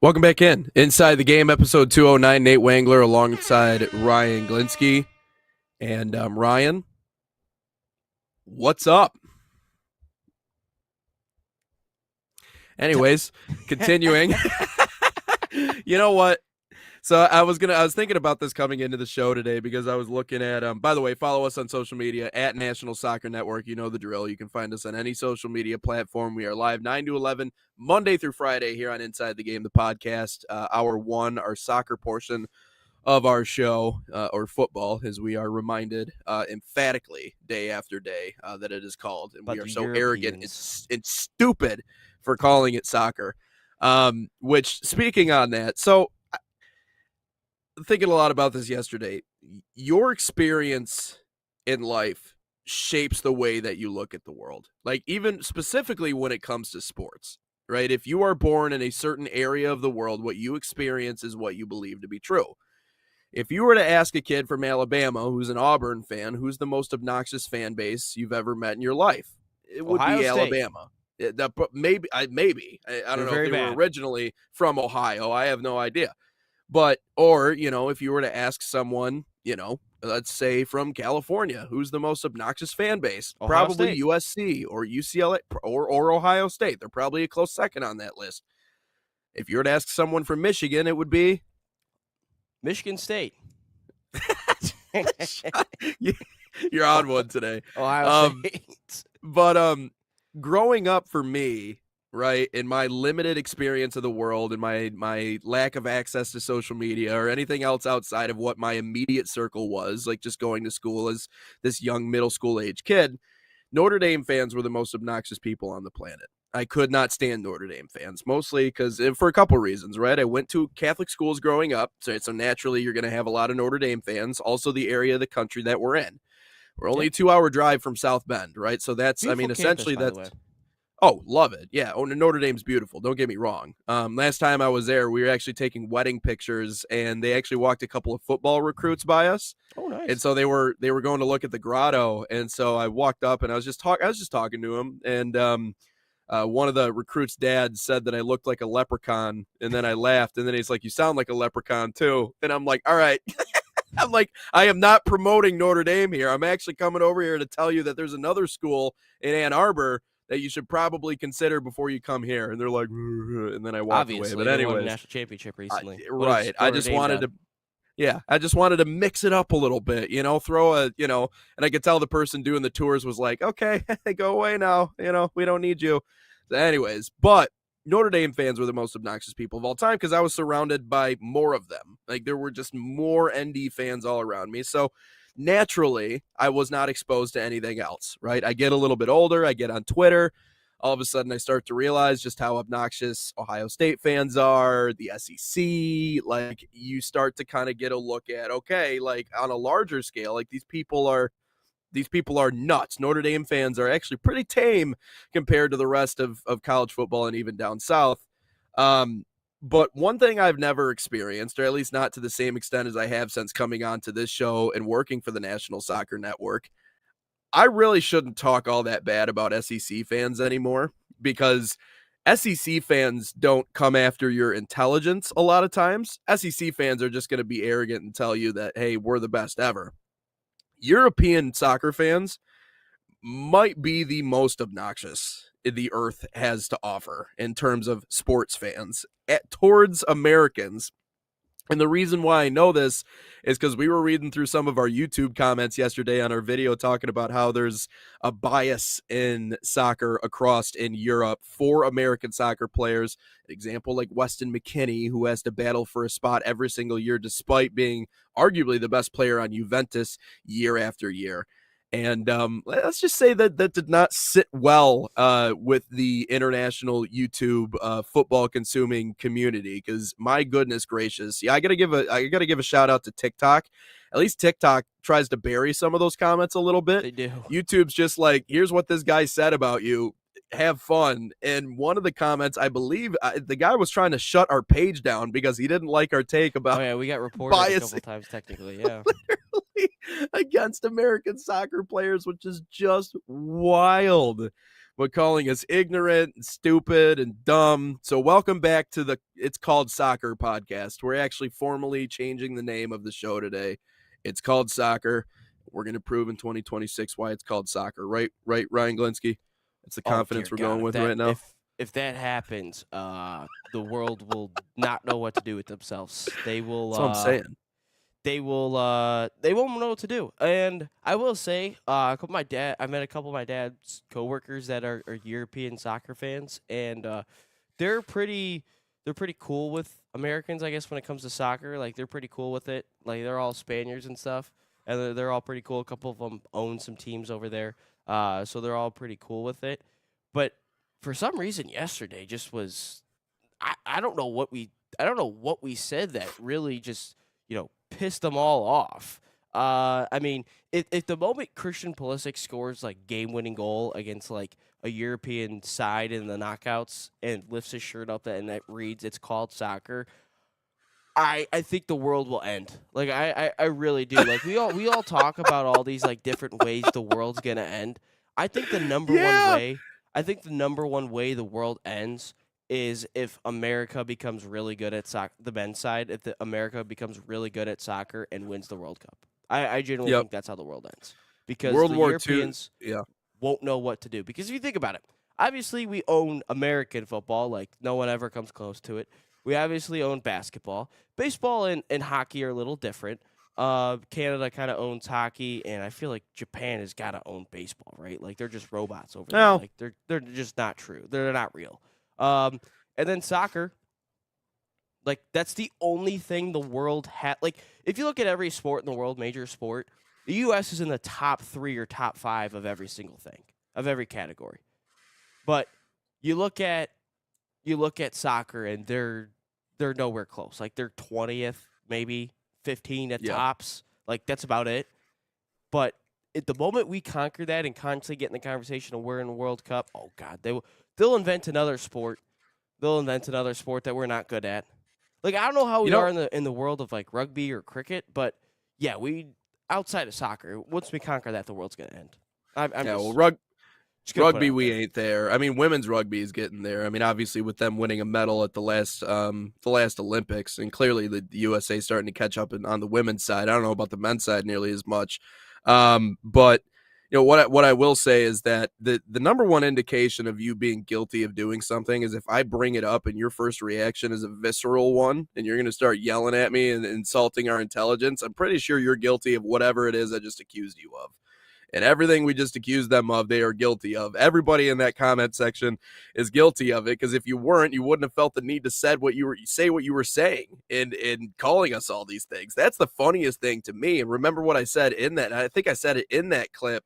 Welcome back in. Inside the Game, episode 209. Nate Wangler alongside Ryan Glinsky. And Ryan, what's up? Anyways, continuing. You know what? So I was thinking about this coming into the show today because I was looking at, by the way, follow us on social media at National Soccer Network. You know the drill. You can find us on any social media platform. We are live 9 to 11, Monday through Friday here on Inside the Game, the podcast. Hour one, our soccer portion of our show, or football, as we are reminded emphatically day after day that it is called. And we are so arrogant and stupid for calling it soccer. Which, speaking on that, so thinking a lot about this yesterday. Your experience in life shapes the way that you look at the world. Like, even specifically when it comes to sports, right? If you are born in a certain area of the world, what you experience is what you believe to be true. If you were to ask a kid from Alabama who's an Auburn fan, who's the most obnoxious fan base you've ever met in your life, it would Ohio be State. Alabama. Maybe. I don't know if they were originally from Ohio. I have no idea. But, or, you know, if you were to ask someone, you know, let's say from California, who's the most obnoxious fan base? Ohio Probably State. USC or UCLA or Ohio State. They're probably a close second on that list. If you were to ask someone from Michigan, it would be Michigan State. You're on one today. Ohio State. But growing up for me, right, in my limited experience of the world and my lack of access to social media or anything else outside of what my immediate circle was, like just going to school as this young middle school age kid, Notre Dame fans were the most obnoxious people on the planet. I could not stand Notre Dame fans, mostly because for a couple reasons, right? I went to Catholic schools growing up, so naturally you're going to have a lot of Notre Dame fans. Also, the area of the country that we're in. We're only a 2-hour drive from South Bend, right? So that's, Beautiful I mean, essentially campus, that's. Oh, love it. Yeah. Oh, Notre Dame's beautiful. Don't get me wrong. Last time I was there, we were actually taking wedding pictures, and they actually walked a couple of football recruits by us. Oh, nice. And so they were going to look at the grotto, and so I walked up and I was just talking to him, and one of the recruits' dads said that I looked like a leprechaun, and then I laughed, and then he's like, "You sound like a leprechaun too." And I'm like, "All right." I'm like, I am not promoting Notre Dame here. I'm actually coming over here to tell you that there's another school in Ann Arbor that you should probably consider before you come here. And they're like, and then I walked away. But anyway, anyway, national championship recently. Right. I just wanted to mix it up a little bit, you know, and I could tell the person doing the tours was like, okay, go away now. You know, we don't need you. So anyways, but Notre Dame fans were the most obnoxious people of all time because I was surrounded by more of them. Like, there were just more ND fans all around me. So naturally, I was not exposed to anything else, right? I get a little bit older. I get on Twitter. All of a sudden, I start to realize just how obnoxious Ohio State fans are, the SEC. Like, you start to kind of get a look at, okay, like on a larger scale, like these people are nuts. Notre Dame fans are actually pretty tame compared to the rest of college football and even down south. But one thing I've never experienced, or at least not to the same extent as I have since coming on to this show and working for the National Soccer Network, I really shouldn't talk all that bad about SEC fans anymore, because SEC fans don't come after your intelligence a lot of times. SEC fans are just going to be arrogant and tell you that, hey, we're the best ever. European soccer fans might be the most obnoxious the earth has to offer in terms of sports fans towards Americans. And the reason why I know this is because we were reading through some of our YouTube comments yesterday on our video talking about how there's a bias in soccer across in Europe for American soccer players. An example like Weston McKennie, who has to battle for a spot every single year despite being arguably the best player on Juventus year after year. And let's just say that did not sit well with the international YouTube football consuming community. Because my goodness gracious, yeah, I gotta give a shout out to TikTok. At least TikTok tries to bury some of those comments a little bit. They do. YouTube's just like, here's what this guy said about you. Have fun. And one of the comments, I believe, the guy was trying to shut our page down because he didn't like our take about. Oh yeah, we got reported a couple times technically. Yeah. Against American soccer players, which is just wild. But calling us ignorant and stupid and dumb. So welcome back to the It's Called Soccer podcast. We're actually formally changing the name of the show today. It's called Soccer. We're going to prove in 2026 why it's called soccer. Right, Ryan Glinsky? It's the confidence we're going with right now. If that happens, the world will not know what to do with themselves. They will. That's what I'm saying. They will. They won't know what to do. And I will say, I met a couple of my dad's coworkers that are European soccer fans, and they're pretty cool with Americans, I guess, when it comes to soccer. Like, they're pretty cool with it. Like, they're all Spaniards and stuff, and they're all pretty cool. A couple of them own some teams over there, so they're all pretty cool with it. But for some reason, yesterday just was. I don't know what we said that really just pissed them all off. I mean, if the moment Christian Pulisic scores like game-winning goal against like a European side in the knockouts and lifts his shirt up and that reads "It's called soccer," I think the world will end. Like I really do. Like we all talk about all these like different ways the world's gonna end. I think the number one way the world ends is if America becomes really good at the men's side, if America becomes really good at soccer and wins the World Cup. I genuinely think that's how the world ends. Because World the War Europeans II, won't know what to do. Because if you think about it, obviously we own American football, like no one ever comes close to it. We obviously own basketball. Baseball and hockey are a little different. Canada kind of owns hockey, and I feel like Japan has got to own baseball, right? Like they're just robots over there. Like they're just not true. They're not real. And then soccer, like that's the only thing the world had. Like if you look at every sport in the world, major sport, the U.S. is in the top 3 or top 5 of every single thing, of every category. But you look at soccer, and they're nowhere close. Like they're 20th, maybe 15 at tops. Like that's about it. But at the moment we conquer that and constantly get in the conversation of we're in the World Cup, oh God, they'll invent another sport. They'll invent another sport that we're not good at. Like I don't know how we are in the world of like rugby or cricket, but yeah, we outside of soccer. Once we conquer that, the world's gonna end. Rugby we ain't there. I mean, women's rugby is getting there. I mean, obviously with them winning a medal at the last Olympics, and clearly the USA starting to catch up on the women's side. I don't know about the men's side nearly as much, but. What I will say is that the number one indication of you being guilty of doing something is if I bring it up and your first reaction is a visceral one and you're going to start yelling at me and insulting our intelligence, I'm pretty sure you're guilty of whatever it is I just accused you of. And everything we just accused them of, they are guilty of. Everybody in that comment section is guilty of it, because if you weren't, you wouldn't have felt the need to say what you were saying in calling us all these things. That's the funniest thing to me. And remember what I said in that. I think I said it in that clip.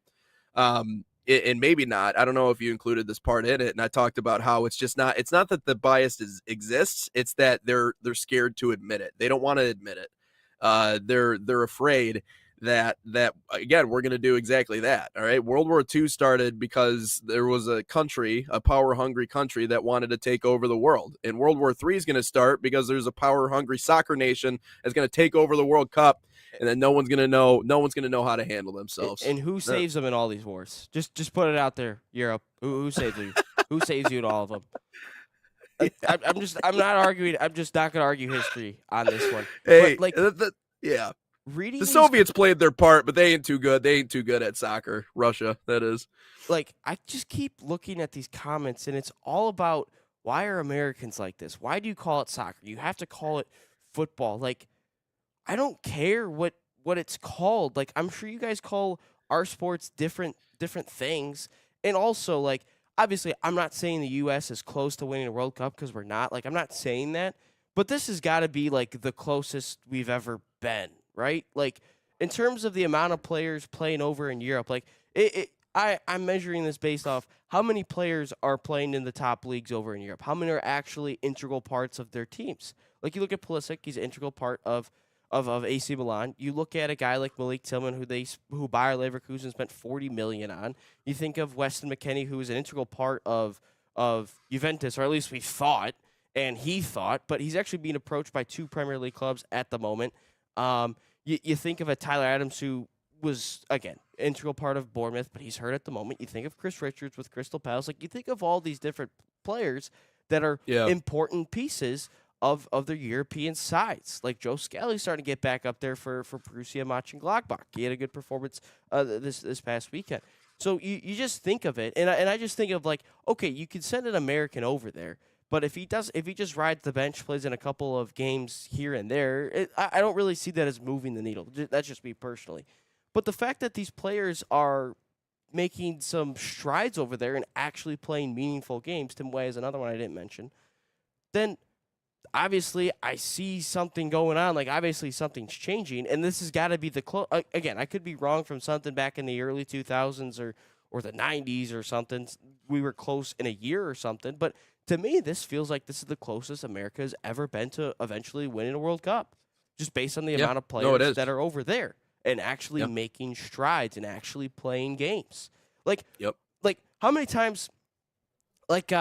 And maybe not. I don't know if you included this part in it. And I talked about how it's not that the bias exists. It's that they're scared to admit it. They don't want to admit it. They're afraid that again, we're going to do exactly that. All right. World War II started because there was a power hungry country that wanted to take over the world. And World War III is going to start because there's a power hungry soccer nation that's going to take over the World Cup. And then no one's gonna know how to handle themselves. And who saves them in all these wars? Just put it out there, Europe. Who saves you? Who saves you in all of them? I'm not arguing. I'm just not gonna argue history on this one. Hey, but reading the Soviets played their part, but they ain't too good. They ain't too good at soccer. Russia, that is. Like I just keep looking at these comments, and it's all about why are Americans like this? Why do you call it soccer? You have to call it football. Like. I don't care what it's called. Like I'm sure you guys call our sports different things. And also, like, obviously I'm not saying the US is close to winning a World Cup because we're not. Like I'm not saying that. But this has got to be like the closest we've ever been, right? Like in terms of the amount of players playing over in Europe, like I'm measuring this based off how many players are playing in the top leagues over in Europe. How many are actually integral parts of their teams? Like you look at Pulisic, he's an integral part of AC Milan. You look at a guy like Malik Tillman, who Bayer Leverkusen spent $40 million on. You think of Weston McKennie, who is an integral part of Juventus, or at least we thought, and he thought, but he's actually being approached by 2 Premier League clubs at the moment. You think of a Tyler Adams, who was, again, integral part of Bournemouth, but he's hurt at the moment. You think of Chris Richards with Crystal Palace. Like, you think of all these different players that are important pieces of their European sides. Like Joe Scally's starting to get back up there for Borussia Mönchengladbach. He had a good performance this past weekend. So you just think of it, and I just think of, like, okay, you can send an American over there, but if he just rides the bench, plays in a couple of games here and there, I don't really see that as moving the needle. That's just me personally. But the fact that these players are making some strides over there and actually playing meaningful games, Tim Way is another one I didn't mention, then obviously I see something going on. Like, obviously something's changing, and this has got to be the again, I could be wrong from something back in the early 2000s or the 90s or something. We were close in a year or something, but to me, this feels like this is the closest America has ever been to eventually winning a World Cup, just based on the amount of players that are over there and actually making strides and actually playing games. Like, how many times, like,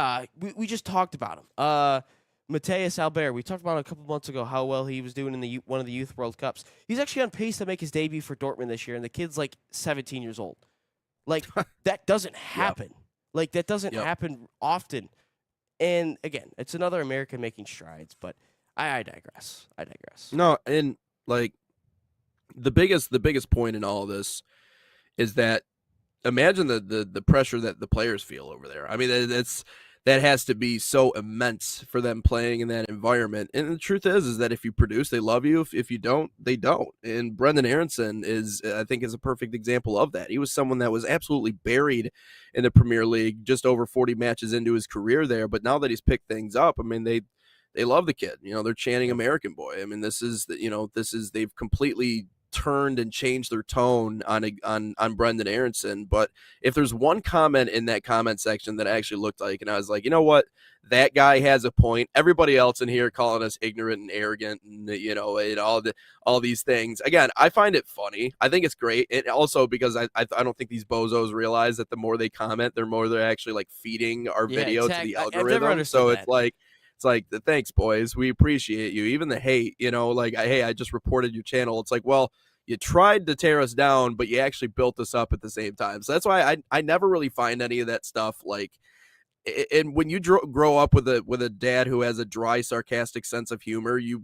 we just talked about him. Mateus Albert, we talked about it a couple months ago how well he was doing in one of the Youth World Cups. He's actually on pace to make his debut for Dortmund this year, and the kid's like 17 years old. Like, that doesn't happen. Like, that doesn't happen often. And again, it's another American making strides, but I digress. No, and like the biggest point in all of this is that imagine the pressure that the players feel over there. I mean, that has to be so immense for them playing in that environment. And the truth is that if you produce, they love you. If you don't, they don't. And Brendan Aronson I think is a perfect example of that. He was someone that was absolutely buried in the Premier League just over 40 matches into his career there. But now that he's picked things up, I mean, they love the kid. You know, they're chanting American boy. I mean, they've completely turned and changed their tone on Brendan Aronson. But if there's one comment in that comment section that I actually looked like, and I was like, you know what, that guy has a point. Everybody else in here calling us ignorant and arrogant and, you know, and all these things. Again, I find it funny. I think it's great. And also because I don't think these bozos realize that the more they comment, the more they're actually like feeding our video to the algorithm. So it's like, thanks, boys. We appreciate you. Even the hate, you know, like, hey, I just reported your channel. It's like, well, you tried to tear us down, but you actually built us up at the same time. So that's why I never really find any of that stuff. Like, and when you grow up with a dad who has a dry, sarcastic sense of humor, you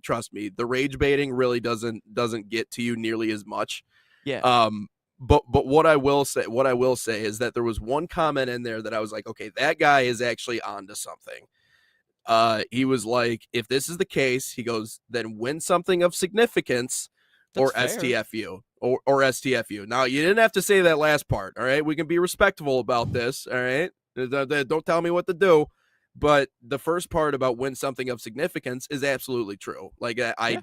trust me, the rage baiting really doesn't get to you nearly as much. Yeah. But what I will say is that there was one comment in there that I was like, okay, that guy is actually onto something. He was like, if this is the case, he goes, then win something of significance. Or STFU or STFU. Now, you didn't have to say that last part, all right? We can be respectful about this, all right? Don't tell me what to do. But the first part about win something of significance is absolutely true. Like, I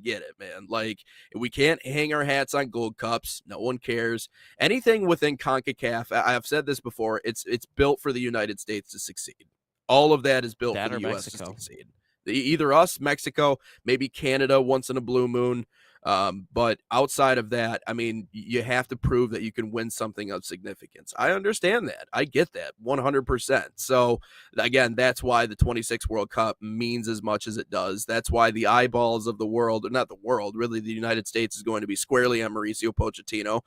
get it, man. Like, we can't hang our hats on gold cups. No one cares. Anything within CONCACAF, I've said this before, it's built for the United States to succeed. All of that is built for the U.S. to succeed. Either us, Mexico, maybe Canada once in a blue moon. But outside of that, I mean, you have to prove that you can win something of significance. I understand that. I get that 100%. So again, that's why the 26 World Cup means as much as it does. That's why the eyeballs of the world, or not the world, really the United States is going to be squarely on Mauricio Pochettino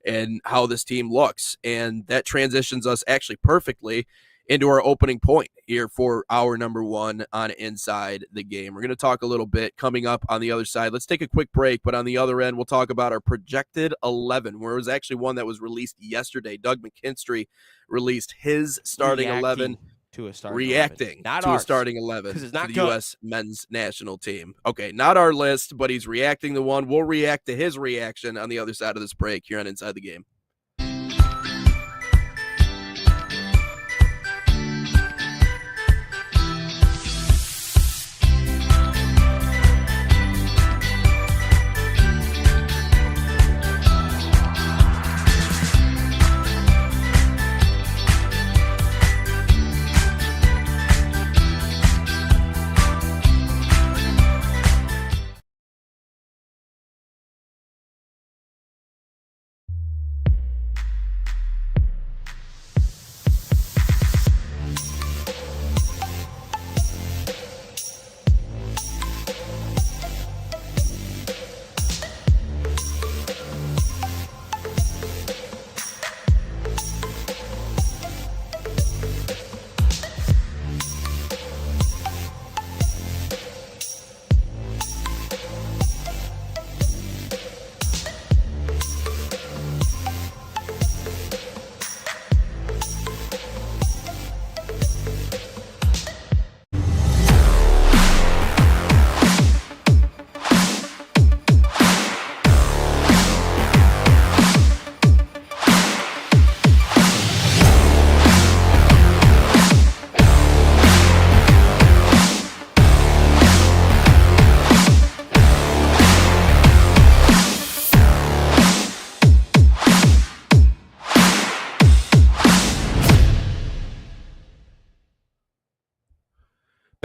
and how this team looks. And that transitions us actually perfectly into our opening point here for our number one on Inside the Game. We're going to talk a little bit coming up on the other side. Let's take a quick break, but on the other end, we'll talk about our projected 11, where it was actually one that was released yesterday. Doug McKinstry released his starting 11. Reacting to a starting 11 for the U.S. men's national team. Okay, not our list, but he's reacting to one. We'll react to his reaction on the other side of this break here on Inside the Game.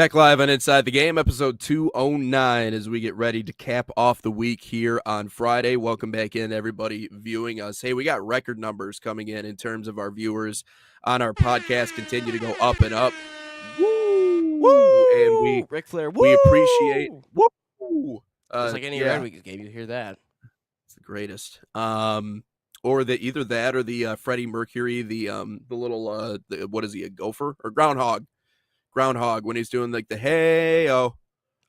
Back live on Inside the Game, episode 209, as we get ready to cap off the week here on Friday. Welcome back in, everybody viewing us. Hey, we got record numbers coming in terms of our viewers on our podcast. Continue to go up and up. Woo! Woo! And we Ric Flair. Woo! We appreciate. Woo! Just like any Red Wings game, you hear that. It's the greatest. Or either that or the Freddie Mercury, the little what is he, a gopher or groundhog when he's doing like the hey-oh.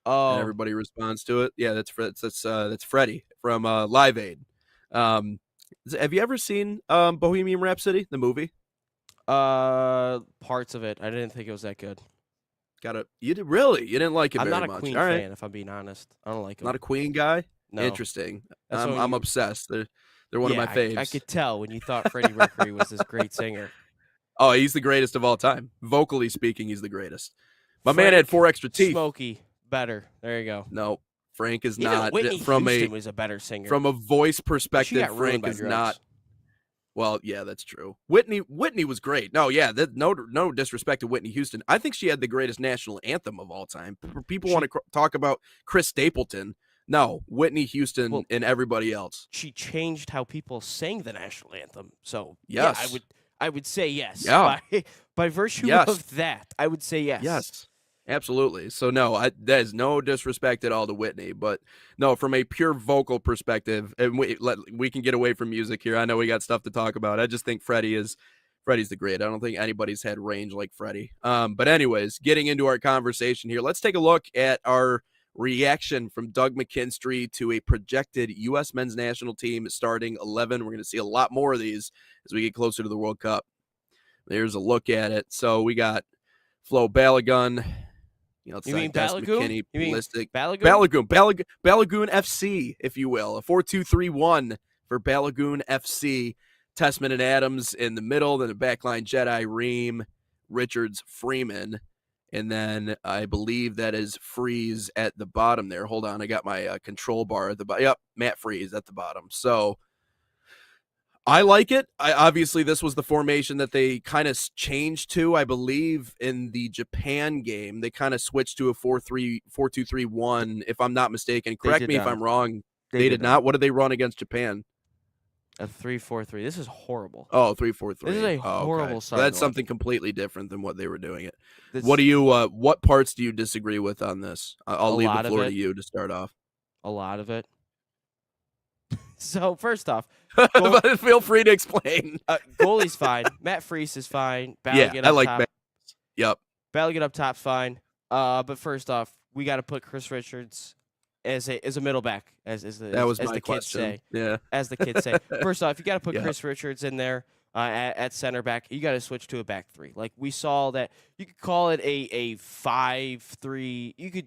And everybody responds to it. Yeah, that's Freddie from Live Aid. Have you ever seen Bohemian Rhapsody, the movie? Parts of it. I didn't think it was that good. You didn't like it I'm very not a much. Queen All right. fan, if I'm being honest. I don't like them. Not a Queen guy? No. Interesting. That's I'm obsessed. They're one of my faves. I could tell when you thought Freddie Mercury was this great singer. Oh, he's the greatest of all time. Vocally speaking, he's the greatest. My man had 4 extra teeth. Smokey, better. There you go. No, Frank is Even not. Whitney Houston was a better singer. From a voice perspective, Frank is drugs. not. Well, yeah, that's true. Whitney was great. No, yeah, no disrespect to Whitney Houston. I think she had the greatest national anthem of all time. People want to talk about Chris Stapleton. No, Whitney Houston and everybody else. She changed how people sang the national anthem. So yes, yeah, I would say yes. Yeah. By virtue of that, I would say yes. Yes, absolutely. So no, that is no disrespect at all to Whitney, but no, from a pure vocal perspective, and we can get away from music here. I know we got stuff to talk about. I just think Freddie's the great. I don't think anybody's had range like Freddie. But anyways, getting into our conversation here, let's take a look at our reaction from Doug McKinstry to a projected U.S. men's national team starting 11. We're going to see a lot more of these as we get closer to the World Cup. There's a look at it. So we got Flo Balogun. You mean Balogun? McKinney, you mean Balogun? Balogun FC, if you will. A 4-2-3-1 for Balogun FC. Tessman and Adams in the middle. Then a backline Jedi, Ream, Richards, Freeman. And then I believe that is Freeze at the bottom there. Hold on, I got my control bar at the bottom. Yep, Matt Freeze at the bottom. So I like it. Obviously, this was the formation that they kind of changed to, I believe, in the Japan game. They kind of switched to a 4-2-3-1, if I'm not mistaken. Correct me if I'm wrong. They did not. What did they run against Japan? A 3-4-3. This is horrible. Oh, 3-4-3. This is a horrible start. That's something completely different than what they were doing it. This, what parts do you disagree with on this? I'll leave the floor to you to start off. A lot of it. So, first off, feel free to explain. Goalie's fine. Matt Freese is fine. I like top. Yep. Balogun up top, fine. But first off, we got to put Chris Richards as a middle back, as the kids say. Yeah. As the kids say. First off, you got to put Chris Richards in there at center back. You got to switch to a back three. Like we saw that, you could call it a 5-3. You could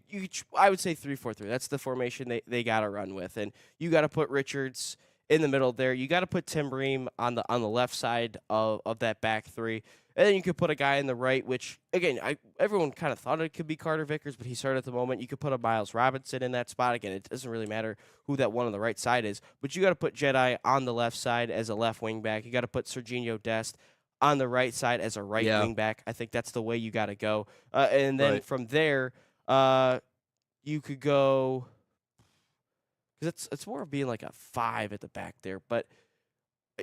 I would say 3-4-3. That's the formation they got to run with, and you got to put Richards in the middle there. You got to put Tim Ream on the left side of that back three. And then you could put a guy in the right, which, again, everyone kind of thought it could be Carter Vickers, but he's hurt at the moment. You could put a Miles Robinson in that spot. Again, it doesn't really matter who that one on the right side is. But you got to put Jedi on the left side as a left wing back. You got to put Serginho Dest on the right side as a right wing back. I think that's the way you got to go. And then from there, you could go, because it's more of being like a 5 at the back there, but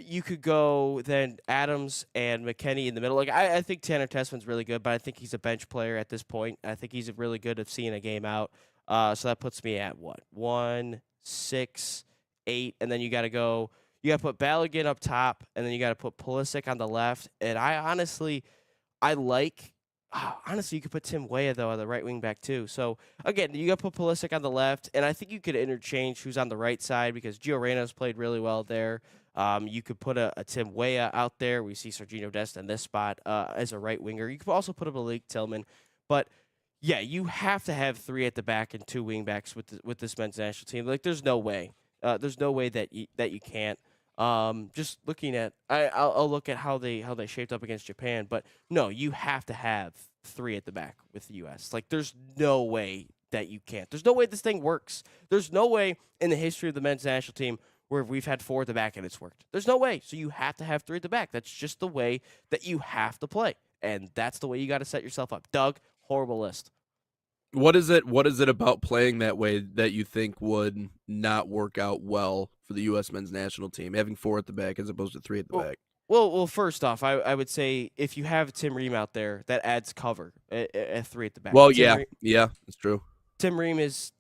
you could go then Adams and McKennie in the middle. Like I think Tanner Tessman's really good, but I think he's a bench player at this point. I think he's really good at seeing a game out. So that puts me at what? 1, 6, 8, and then you got to put Balogun up top, and then you got to put Pulisic on the left. And honestly, you could put Tim Weah, though, on the right wing back, too. So, again, you got to put Pulisic on the left, and I think you could interchange who's on the right side because Gio Reyna's played really well there. You could put a Tim Weah out there. We see Serginho Dest in this spot as a right winger. You could also put a Malik Tillman. But, yeah, you have to have 3 at the back and 2 wing backs with this men's national team. Like, there's no way. There's no way that you can't. Just looking at, I'll look at how they shaped up against Japan, but no, you have to have 3 at the back with the U.S. Like, there's no way that you can't. There's no way this thing works. There's no way in the history of the men's national team where we've had 4 at the back and it's worked. There's no way. So you have to have 3 at the back. That's just the way that you have to play, and that's the way you got to set yourself up. Doug, horrible list. What is it about playing that way that you think would not work out well for the U.S. men's national team, having 4 at the back as opposed to 3 at the Well, back? well, first off, I would say if you have Tim Ream out there, that adds cover at 3 at the back. Well, yeah, that's true. Tim Ream is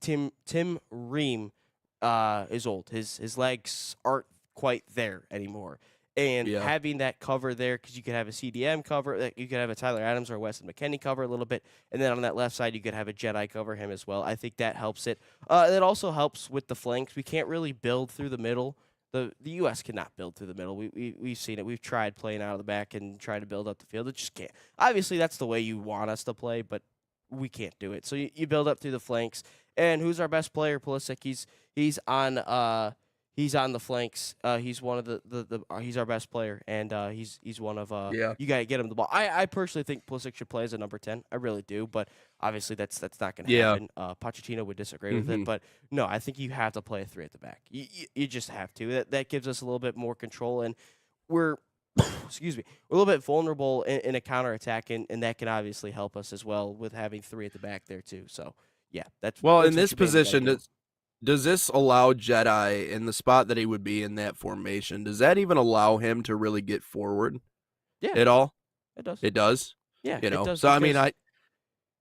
old. His legs aren't quite there anymore. And Yeah. having that cover there, because you could have a CDM cover, you could have a Tyler Adams or a Weston McKennie cover a little bit, and then on that left side you could have a Jedi cover him as well. I think that helps it. That also helps with the flanks. We can't really build through the middle. The U.S. cannot build through the middle. We've seen it. We've tried playing out of the back and trying to build up the field. It just can't. Obviously, that's the way you want us to play, but we can't do it. So you build up through the flanks. And who's our best player? Pulisic. He's on the flanks. He's one of the he's our best player, and he's one of Yeah. you gotta get him the ball. I personally think Pulisic should play as a number 10. I really do, but obviously that's not gonna Yeah. happen. Pochettino would disagree with it, but no, I think you have to play a 3 at the back. You just have to. That gives us a little bit more control, and we're excuse me, we're a little bit vulnerable in a counterattack, and that can obviously help us as well with having 3 at the back there too. So yeah, that's Well, that's in what this you mainly gotta position, do. does this allow Jedi in the spot that he would be in that formation? Does that even allow him to really get forward Yeah, at all? it does. It does. Yeah, it does So I mean, because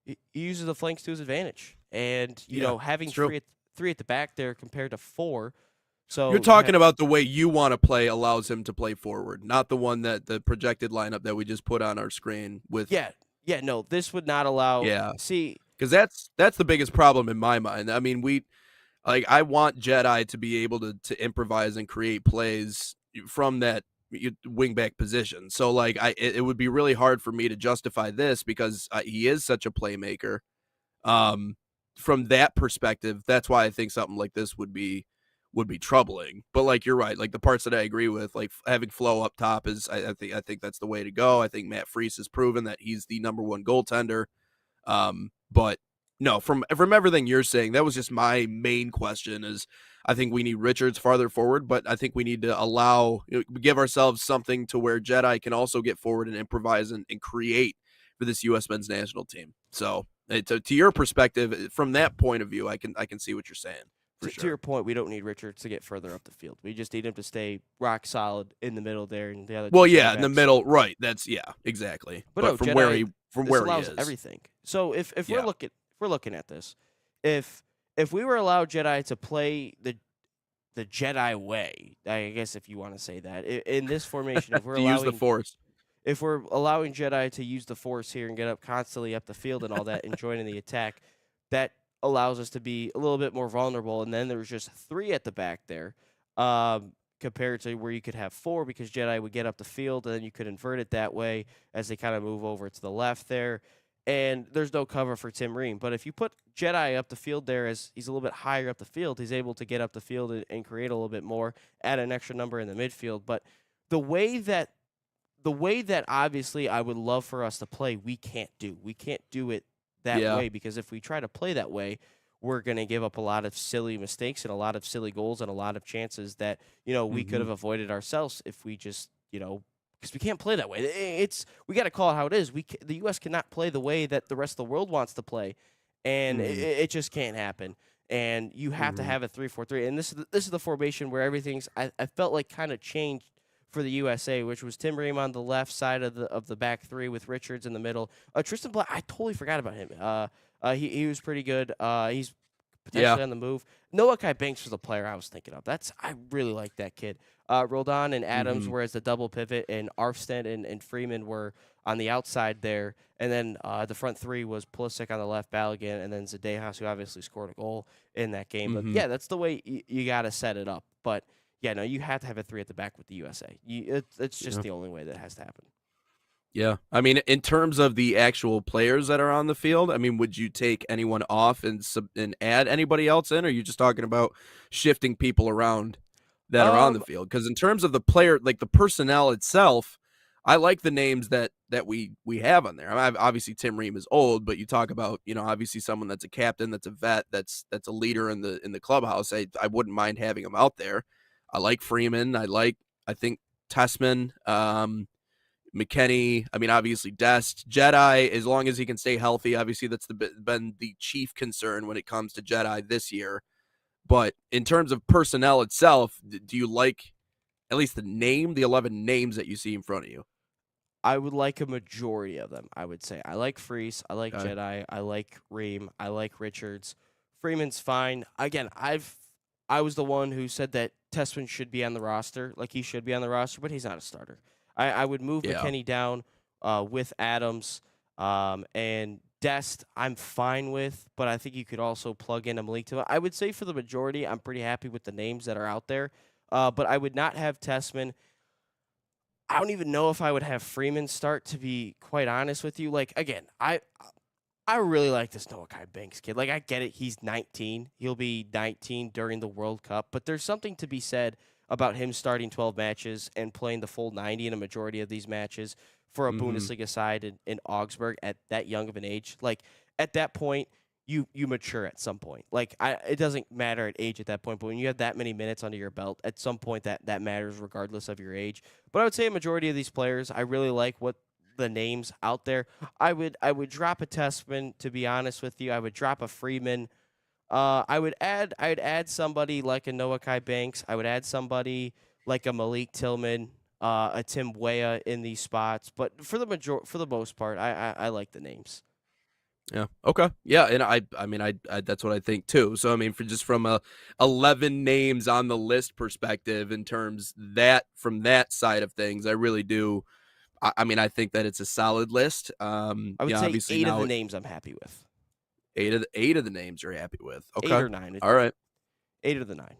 he uses the flanks to his advantage, and having it's true. three at the back there compared to 4. So You're talking about the way you want to play allows him to play forward, not the one that the projected lineup that we just put on our screen with. yeah, no, this would not allow. Yeah. See, Because that's the biggest problem in my mind. I mean, I want Jedi to be able to improvise and create plays from that wing back position. So like it would be really hard for me to justify this because he is such a playmaker. From that perspective, that's why I think something like this would be troubling. But like you're right, like the parts that I agree with, like having Flo up top is I think that's the way to go. I think Matt Freese has proven that he's the number 1 goaltender. But no, from everything you're saying, that was just my main question is I think we need Richards farther forward, but I think we need to give ourselves something to where Jedi can also get forward and improvise and create for this U.S. men's national team. So to your perspective, from that point of view, I can see what you're saying. to your point, we don't need Richards to get further up the field. We just need him to stay rock solid in the middle there, and the other. Well, two yeah, in the backs. middle, right? That's But exactly. no, from Jedi, where he this allows is, everything. So if Yeah. we're looking at this, if we were allowed Jedi to play the Jedi way, I guess if you want to say that, in this formation, if we're to use the allowing force. if we're allowing Jedi to use the Force here and get up constantly up the field and all that and joining the attack, that allows us to be a little bit more vulnerable. And then there's just 3 at the back there, compared to where you could have 4 because Jedi would get up the field and then you could invert it that way as they kind of move over to the left there. And there's no cover for Tim Ream. But if you put Jedi up the field there, as he's a little bit higher up the field, he's able to get up the field and create a little bit more, add an extra number in the midfield. But the way that obviously I would love for us to play, we can't do. We can't do it that Yeah. way because if we try to play that way, we're going to give up a lot of silly mistakes and a lot of silly goals and a lot of chances that, we could have avoided ourselves if we just, because we can't play that way. We got to call it how it is. The U.S. cannot play the way that the rest of the world wants to play, and it just can't happen. And you have to have a 3-4-3, and this is the formation where everything's I felt like kind of changed for the USA, which was Tim Ream on the left side of the back 3 with Richards in the middle. Tristan Black, I totally forgot about him. He was pretty good. He's potentially on the move. Noah Kai Banks was the player I was thinking of. I really like that kid. Roldan and Adams were as the double pivot, and Arfstead and Freeman were on the outside there. And then the front 3 was Pulisic on the left, Balogun, and then Zadejas, who obviously scored a goal in that game. But yeah, that's the way you got to set it up. But yeah, no, you have to have a 3 at the back with the USA. It's just the only way that has to happen. Yeah. I mean, in terms of the actual players that are on the field, I mean, would you take anyone off and add anybody else in? Or are you just talking about shifting people around that are on the field? Because in terms of the player, like the personnel itself, I like the names that we have on there. I mean, obviously Tim Ream is old, but you talk about, obviously someone that's a captain, that's a vet, that's a leader in the clubhouse. I wouldn't mind having him out there. I like Freeman. I think Tessman. McKennie. I mean, obviously Dest. Jedi, as long as he can stay healthy, obviously that's been the chief concern when it comes to Jedi this year. But in terms of personnel itself, do you like at least the 11 names that you see in front of you? I would like a majority of them, I would say. I like Freese. I like Okay. Jedi. I like Ream. I like Richards. Freeman's fine. Again, I was the one who said that Tessman should be on the roster. Like, he should be on the roster, but he's not a starter. I would move McKennie down with Adams. And Dest, I'm fine with, but I think you could also plug in a Malik to it. I would say for the majority, I'm pretty happy with the names that are out there. But I would not have Tessman. I don't even know if I would have Freeman start, to be quite honest with you. Like, again, I really like this Noah Kai Banks kid. Like, I get it. He's 19. He'll be 19 during the World Cup. But there's something to be said about him starting 12 matches and playing the full 90 in a majority of these matches for a Bundesliga side in Augsburg at that young of an age. Like, at that point, you mature at some point. Like, it doesn't matter at age at that point, but when you have that many minutes under your belt, at some point that matters regardless of your age. But I would say a majority of these players, I really like what the names out there. I would drop a Tessman, to be honest with you. I would drop a Freeman. I'd add somebody like a Noah Kai Banks. I would add somebody like a Malik Tillman, a Tim Weah in these spots. But for the most part, I like the names. Yeah. Okay. Yeah, and I mean, I that's what I think too. So I mean, from a 11 names on the list perspective, in terms that from that side of things, I really do. I mean, I think that it's a solid list. I would say obviously 8 of the names I'm happy with. 8 of the names you're happy with. Okay. 8 or 9. All right. 8 of the 9.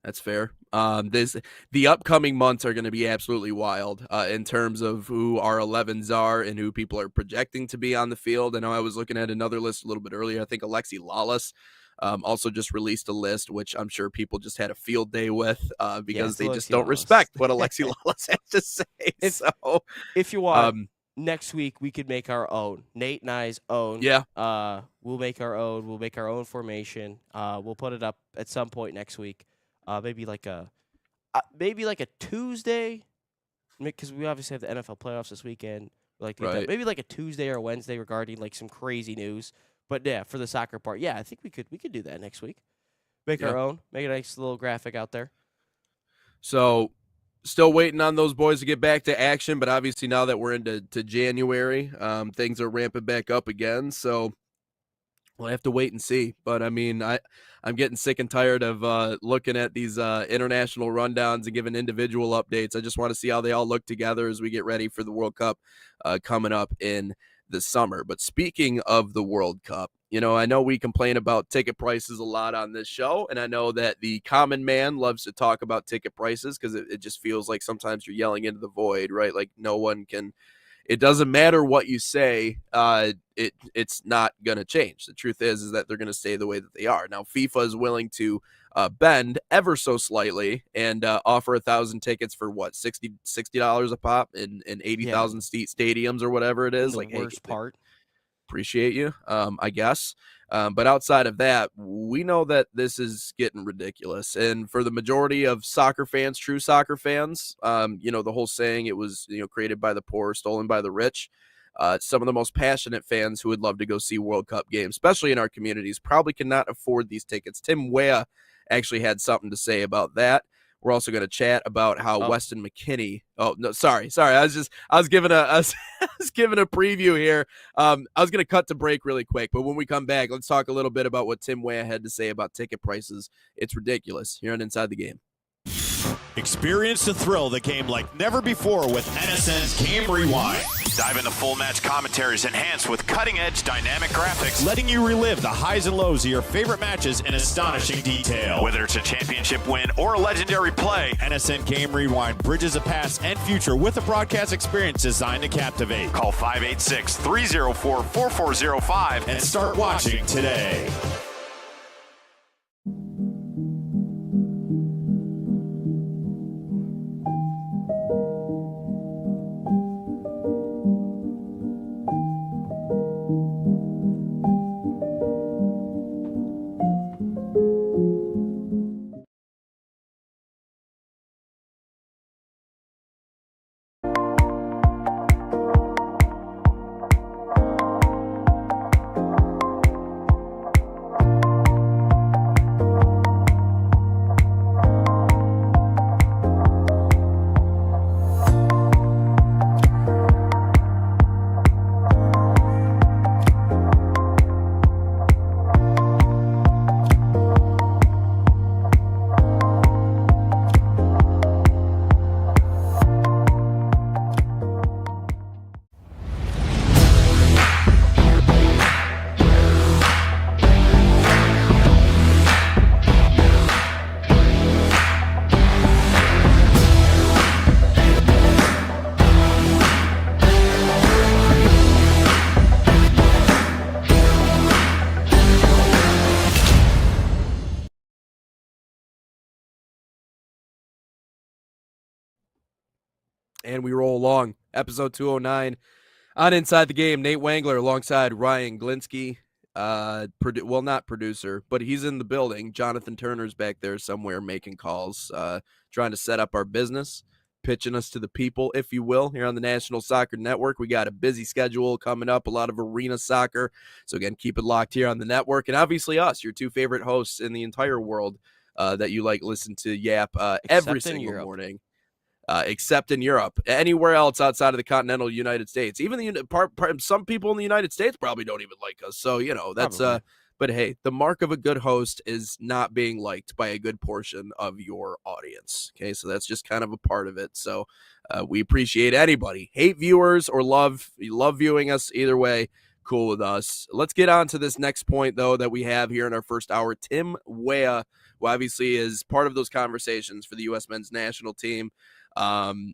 That's fair. The upcoming months are going to be absolutely wild in terms of who our 11s are and who people are projecting to be on the field. I know I was looking at another list a little bit earlier. I think Alexi Lalas also just released a list, which I'm sure people just had a field day with because they just don't respect what Alexi Lalas has to say. If you want, next week we could make our own. Nate and I's own. Yeah. We'll make our own. We'll make our own formation. We'll put it up at some point next week. Maybe like a Tuesday, because we obviously have the NFL playoffs this weekend. Like maybe like a Tuesday or a Wednesday regarding like some crazy news. But yeah, for the soccer part, yeah, I think we could do that next week. Make our own. Make a nice little graphic out there. So, still waiting on those boys to get back to action, but obviously now that we're into January, things are ramping back up again. So we'll have to wait and see. But I mean, I'm getting sick and tired of looking at these international rundowns and giving individual updates. I just want to see how they all look together as we get ready for the World Cup coming up in the summer. But speaking of the World Cup, I know we complain about ticket prices a lot on this show, and I know that the common man loves to talk about ticket prices because it just feels like sometimes you're yelling into the void, right? Like no one can. It doesn't matter what you say, it's not going to change. The truth is that they're going to stay the way that they are. Now, FIFA is willing to bend ever so slightly and offer 1,000 tickets for what, $60 a pop in 80,000 seat stadiums or whatever it is. The worst part. Appreciate you, I guess. But outside of that, we know that this is getting ridiculous. And for the majority of soccer fans, true soccer fans, the whole saying, it was, created by the poor, stolen by the rich. Some of the most passionate fans who would love to go see World Cup games, especially in our communities, probably cannot afford these tickets. Tim Weah actually had something to say about that. We're also going to chat about how Weston McKennie. Oh no, sorry. I was giving a preview here. I was going to cut to break really quick, but when we come back, let's talk a little bit about what Tim Weah had to say about ticket prices. It's ridiculous here on Inside the Game. Experience the thrill of the game like never before with NSN's Game Rewind. Dive into full match commentaries enhanced with cutting-edge dynamic graphics, letting you relive the highs and lows of your favorite matches in astonishing detail. Whether it's a championship win or a legendary play, NSN Game Rewind bridges the past and future with a broadcast experience designed to captivate. Call 586-304-4405 and start watching today. And we roll along. Episode 209 on Inside the Game. Nate Wangler alongside Ryan Glinsky. Well, not producer, but he's in the building. Jonathan Turner's back there somewhere making calls, trying to set up our business, pitching us to the people, if you will, here on the National Soccer Network. We got a busy schedule coming up, a lot of arena soccer. So, again, keep it locked here on the network. And obviously us, your two favorite hosts in the entire world that you listen to yap every single morning. Except in Europe. Anywhere else outside of the continental United States. Even some people in the United States probably don't even like us. So, that's but hey, the mark of a good host is not being liked by a good portion of your audience. Okay, so that's just kind of a part of it. So we appreciate anybody. Hate viewers or love viewing us, either way, cool with us. Let's get on to this next point, though, that we have here in our first hour. Tim Weah, who obviously is part of those conversations for the U.S. men's national team,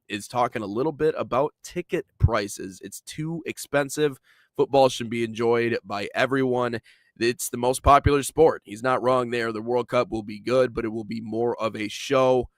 is talking a little bit about ticket prices. It's too expensive. Football should be enjoyed by everyone. It's the most popular sport. He's not wrong there. The World Cup will be good, but it will be more of a show.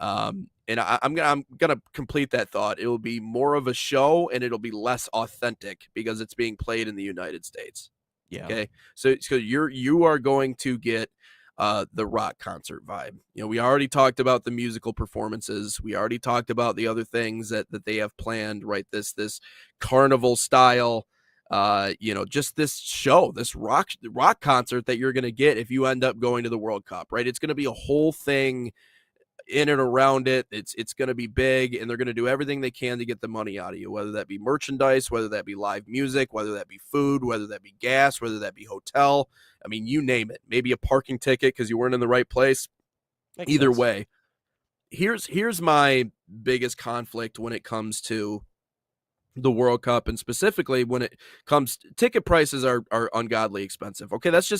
And I'm gonna complete that thought. It will be more of a show, and it'll be less authentic because it's being played in the United States. Yeah. Okay. So you are going to get the rock concert vibe. We already talked about the musical performances. We already talked about the other things that they have planned, right? This carnival style, just this show, this rock concert that you're going to get if you end up going to the World Cup, right? It's going to be a whole thing in and around it. It's going to be big, and they're going to do everything they can to get the money out of you, whether that be merchandise, whether that be live music, whether that be food, whether that be gas, whether that be hotel. I mean, you name it. Maybe a parking ticket because you weren't in the right place. Makes Either sense. way, here's my biggest conflict when it comes to the World Cup, and specifically when it comes ticket prices are ungodly expensive. Okay, that's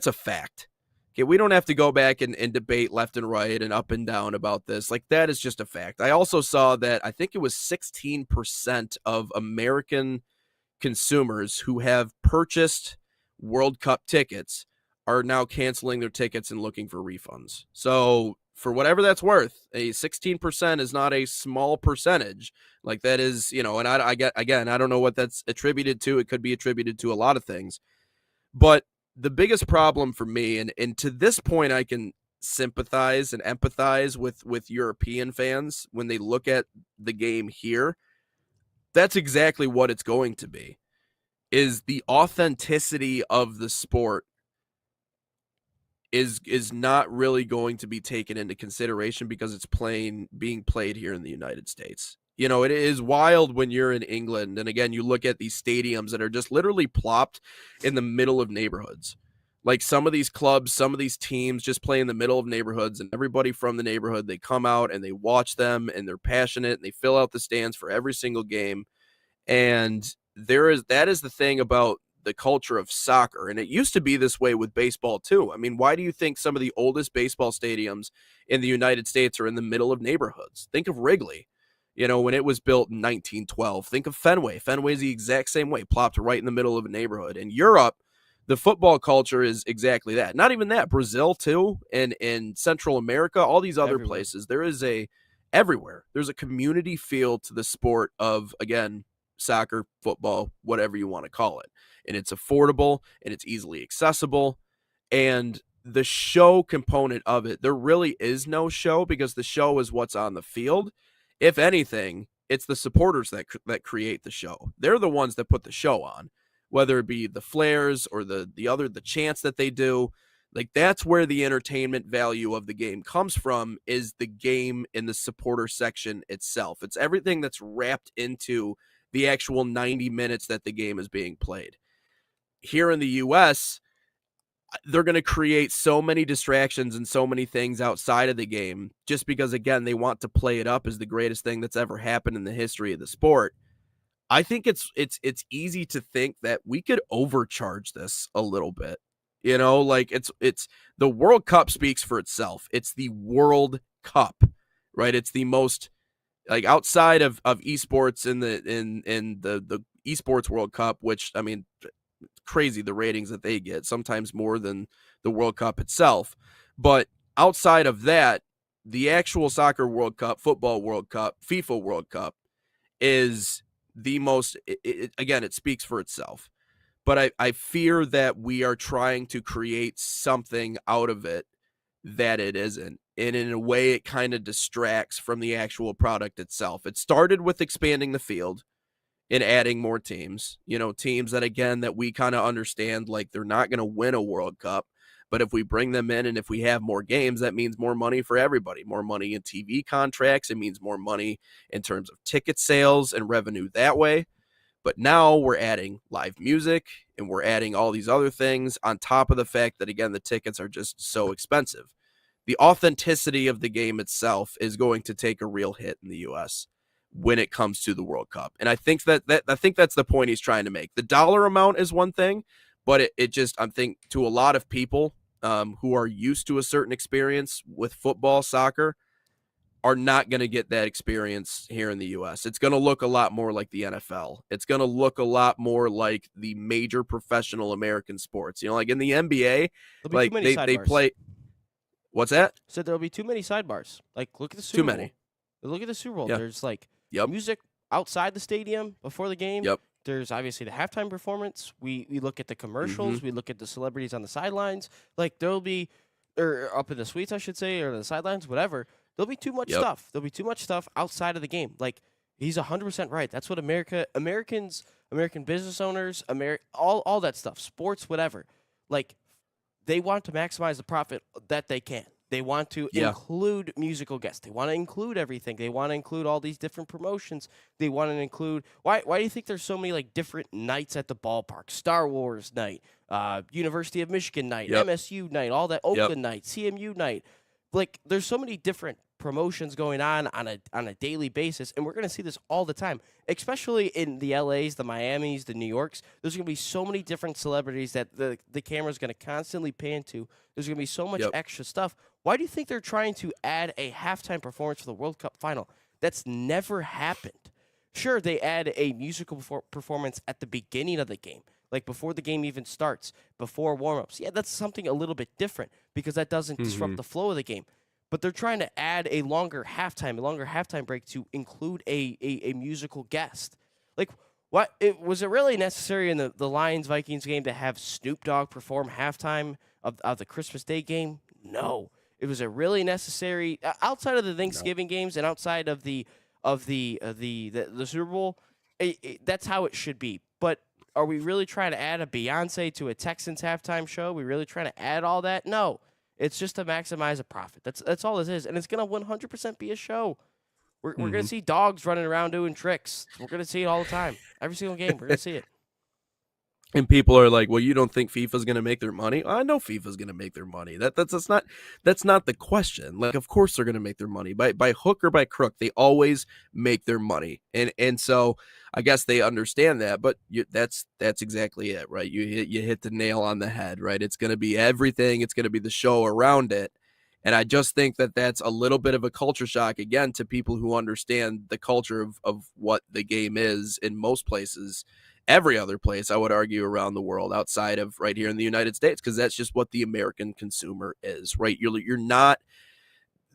a fact. Okay, we don't have to go back and debate left and right and up and down about this. Like, that is just a fact. I also saw that I think it was 16% of American consumers who have purchased World Cup tickets are now canceling their tickets and looking for refunds. So for whatever that's worth, a 16% is not a small percentage. Like, that is, and I don't know what that's attributed to. It could be attributed to a lot of things. But the biggest problem for me, and to this point, I can sympathize and empathize with European fans when they look at the game here. That's exactly what it's going to be, is the authenticity of the sport is not really going to be taken into consideration because it's being played here in the United States. It is wild when you're in England, and again, you look at these stadiums that are just literally plopped in the middle of neighborhoods. Like, some of these clubs, some of these teams just play in the middle of neighborhoods, and everybody from the neighborhood, they come out and they watch them, and they're passionate, and they fill out the stands for every single game. And that is the thing about the culture of soccer. And it used to be this way with baseball too. I mean, why do you think some of the oldest baseball stadiums in the United States are in the middle of neighborhoods? Think of Wrigley, when it was built in 1912. Think of Fenway. Fenway's the exact same way, plopped right in the middle of a neighborhood. In Europe, the football culture is exactly that. Not even that. Brazil too, and in Central America, all these other places, everywhere. There's a community feel to the sport of, again, soccer, football, whatever you want to call it. And it's affordable, and it's easily accessible. And the show component of it, there really is no show, because the show is what's on the field. If anything, it's the supporters that create the show. They're the ones that put the show on, whether it be the flares or the chants that they do. Like, that's where the entertainment value of the game comes from, is the game in the supporter section itself. It's everything that's wrapped into the actual 90 minutes that the game is being played. Here in the U.S., they're going to create so many distractions and so many things outside of the game just because, again, they want to play it up as the greatest thing that's ever happened in the history of the sport. I think it's easy to think that we could overcharge this a little bit. Like, it's the World Cup speaks for itself. It's the World Cup, right? It's the most, like, outside of esports in the esports World Cup, which, I mean, crazy the ratings that they get, sometimes more than the World Cup itself. But outside of that, the actual soccer World Cup, football World Cup, FIFA World Cup is the most, again, it speaks for itself. But I fear that we are trying to create something out of it that it isn't. And in a way, it kind of distracts from the actual product itself. It started with expanding the field and adding more teams, teams that, again, that we kind of understand, like they're not going to win a World Cup. But if we bring them in and if we have more games, that means more money for everybody, more money in TV contracts. It means more money in terms of ticket sales and revenue that way. But now we're adding live music and we're adding all these other things on top of the fact that, again, the tickets are just so expensive. The authenticity of the game itself is going to take a real hit in the U.S. when it comes to the World Cup. And I think that's the point he's trying to make. The dollar amount is one thing, but it just, I think, to a lot of people who are used to a certain experience with football, soccer, are not going to get that experience here in the U.S. It's going to look a lot more like the NFL. It's going to look a lot more like the major professional American sports. Like in the NBA, like they play. What's that? So there'll be too many sidebars. Like, look at the Super Too Bowl. many. Look at the Super Bowl. Yeah. There's like music outside the stadium before the game. Yep. There's obviously the halftime performance. We look at the commercials. We look at the celebrities on the sidelines. Like there'll be, or up in the suites, I should say, or the sidelines, whatever. There'll be too much stuff. There'll be too much stuff outside of the game. Like he's 100% right. That's what American business owners, all that stuff, sports, whatever. Like they want to maximize the profit that they can. They want to include musical guests. They want to include everything. They want to include all these different promotions. They want to include why do you think there's so many like different nights at the ballpark? Star Wars night, University of Michigan night, MSU night, all that, Oakland night, CMU night. Like there's so many different promotions going on a daily basis, and we're going to see this all the time, especially in the LAs, the Miamis, the New Yorks. There's going to be so many different celebrities that the camera's going to constantly pan to. There's going to be so much extra stuff. Why do you think they're trying to add a halftime performance for the World Cup final? That's never happened. Sure, they add a musical performance at the beginning of the game, like before the game even starts, before warm-ups. Yeah, that's something a little bit different because that doesn't disrupt the flow of the game. But they're trying to add a longer halftime break to include a musical guest. Like, was it really necessary in the Lions-Vikings game to have Snoop Dogg perform halftime of the Christmas Day game? No. It was really necessary outside of the Thanksgiving games and outside of the Super Bowl. That's how it should be. But are we really trying to add a Beyonce to a Texans halftime show? Are we really trying to add all that? No. It's just to maximize a profit. That's all it is, and it's gonna 100% be a show. We're gonna see dogs running around doing tricks. We're gonna see it all the time. Every single game, we're gonna see it. And people are like, "Well, you don't think FIFA's going to make their money?" I know FIFA's going to make their money. That's not the question. Like, of course they're going to make their money by hook or by crook. They always make their money, and so I guess they understand that. But that's exactly it, right? You hit the nail on the head, right? It's going to be everything. It's going to be the show around it, and I just think that that's a little bit of a culture shock again to people who understand the culture of what the game is in most places. Every other place, I would argue, around the world outside of right here in the United States, because that's just what the American consumer is, right? You're not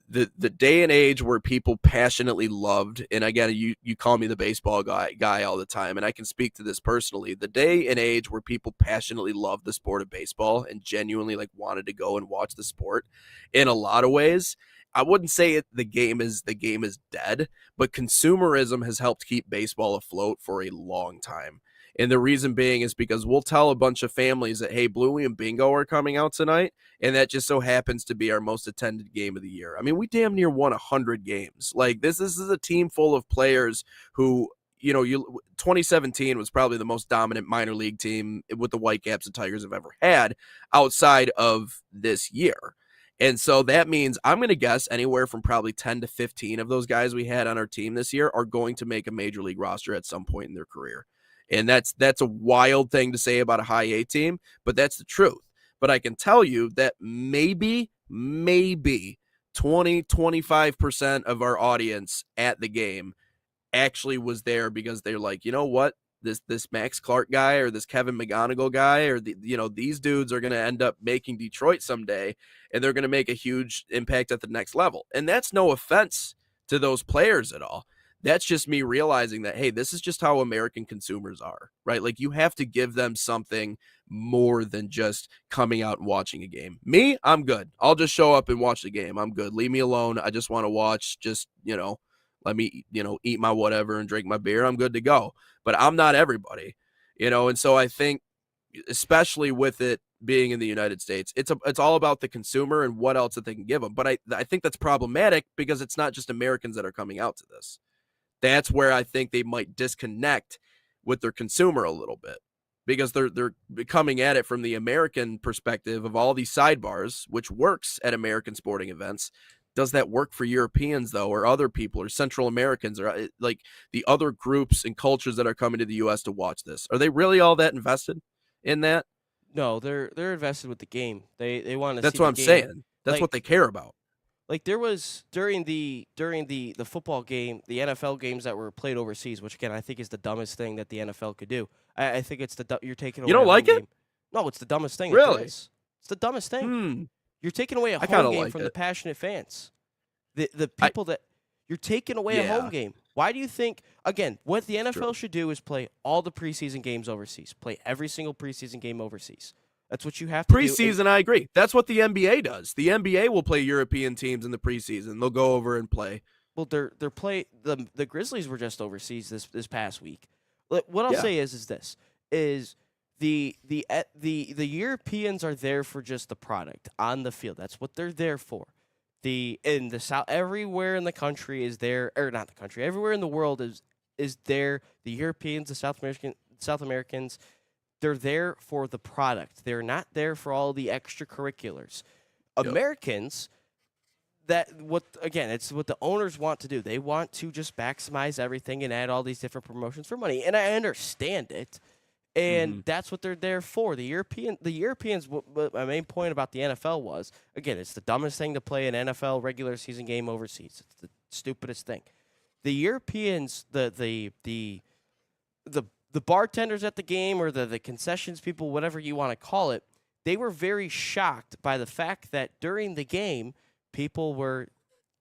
the day and age where people passionately loved, and again, you call me the baseball guy all the time, and I can speak to this personally. The day and age where people passionately loved the sport of baseball and genuinely like wanted to go and watch the sport, in a lot of ways, I wouldn't say the game is dead, but consumerism has helped keep baseball afloat for a long time. And the reason being is because we'll tell a bunch of families that, hey, Bluey and Bingo are coming out tonight, and that just so happens to be our most attended game of the year. I mean, we damn near won 100 games. Like, this is a team full of players who, 2017 was probably the most dominant minor league team with the Whitecaps and Tigers have ever had outside of this year. And so that means I'm going to guess anywhere from probably 10 to 15 of those guys we had on our team this year are going to make a major league roster at some point in their career. And that's a wild thing to say about a high A team, but that's the truth. But I can tell you that maybe 20-25% of our audience at the game actually was there because they're like, you know what? this Max Clark guy or this Kevin McGonigal guy or these dudes are going to end up making Detroit someday, and they're going to make a huge impact at the next level. And that's no offense to those players at all. That's just me realizing that, hey, this is just how American consumers are, right? Like, you have to give them something more than just coming out and watching a game. Me, I'm good. I'll just show up and watch the game. I'm good. Leave me alone. I just want to watch. Just, let me, eat my whatever and drink my beer. I'm good to go. But I'm not everybody, and so I think, especially with it being in the United States, it's all about the consumer and what else that they can give them. But I think that's problematic because it's not just Americans that are coming out to this. That's where I think they might disconnect with their consumer a little bit, because they're coming at it from the American perspective of all these sidebars, which works at American sporting events. Does that work for Europeans, though, or other people, or Central Americans, or like the other groups and cultures that are coming to the U.S. to watch this? Are they really all that invested in that? No, they're invested with the game. They want to. That's see what I'm saying. That's what they care about. Like, there was during the football game, the NFL games that were played overseas, which again I think is the dumbest thing that the NFL could do. I think it's you're taking away. You don't like it? Game. No, it's the dumbest thing. Really? It's the dumbest thing. You're taking away a home game like from it. the passionate fans, the people that you're taking away a home game. Why do you think? Again, what the NFL should do is play all the preseason games overseas. Play every single preseason game overseas. That's what you have to do. Preseason, I agree. That's what the NBA does. The NBA will play European teams in the preseason. They'll go over and play. Well, the Grizzlies were just overseas this past week. What I'll say is the Europeans are there for just the product on the field. That's what they're there for. In the South, everywhere in the country is there, or not the country, everywhere in the world is there. The Europeans, the South Americans. They're there for the product. They're not there for all the extracurriculars. Americans, it's what the owners want to do. They want to just maximize everything and add all these different promotions for money. And I understand it. And that's what they're there for. The Europeans, what my main point about the NFL was, again, it's the dumbest thing to play an NFL regular season game overseas. It's the stupidest thing. The Europeans, the bartenders at the game, or the concessions people, whatever you want to call it, they were very shocked by the fact that during the game, people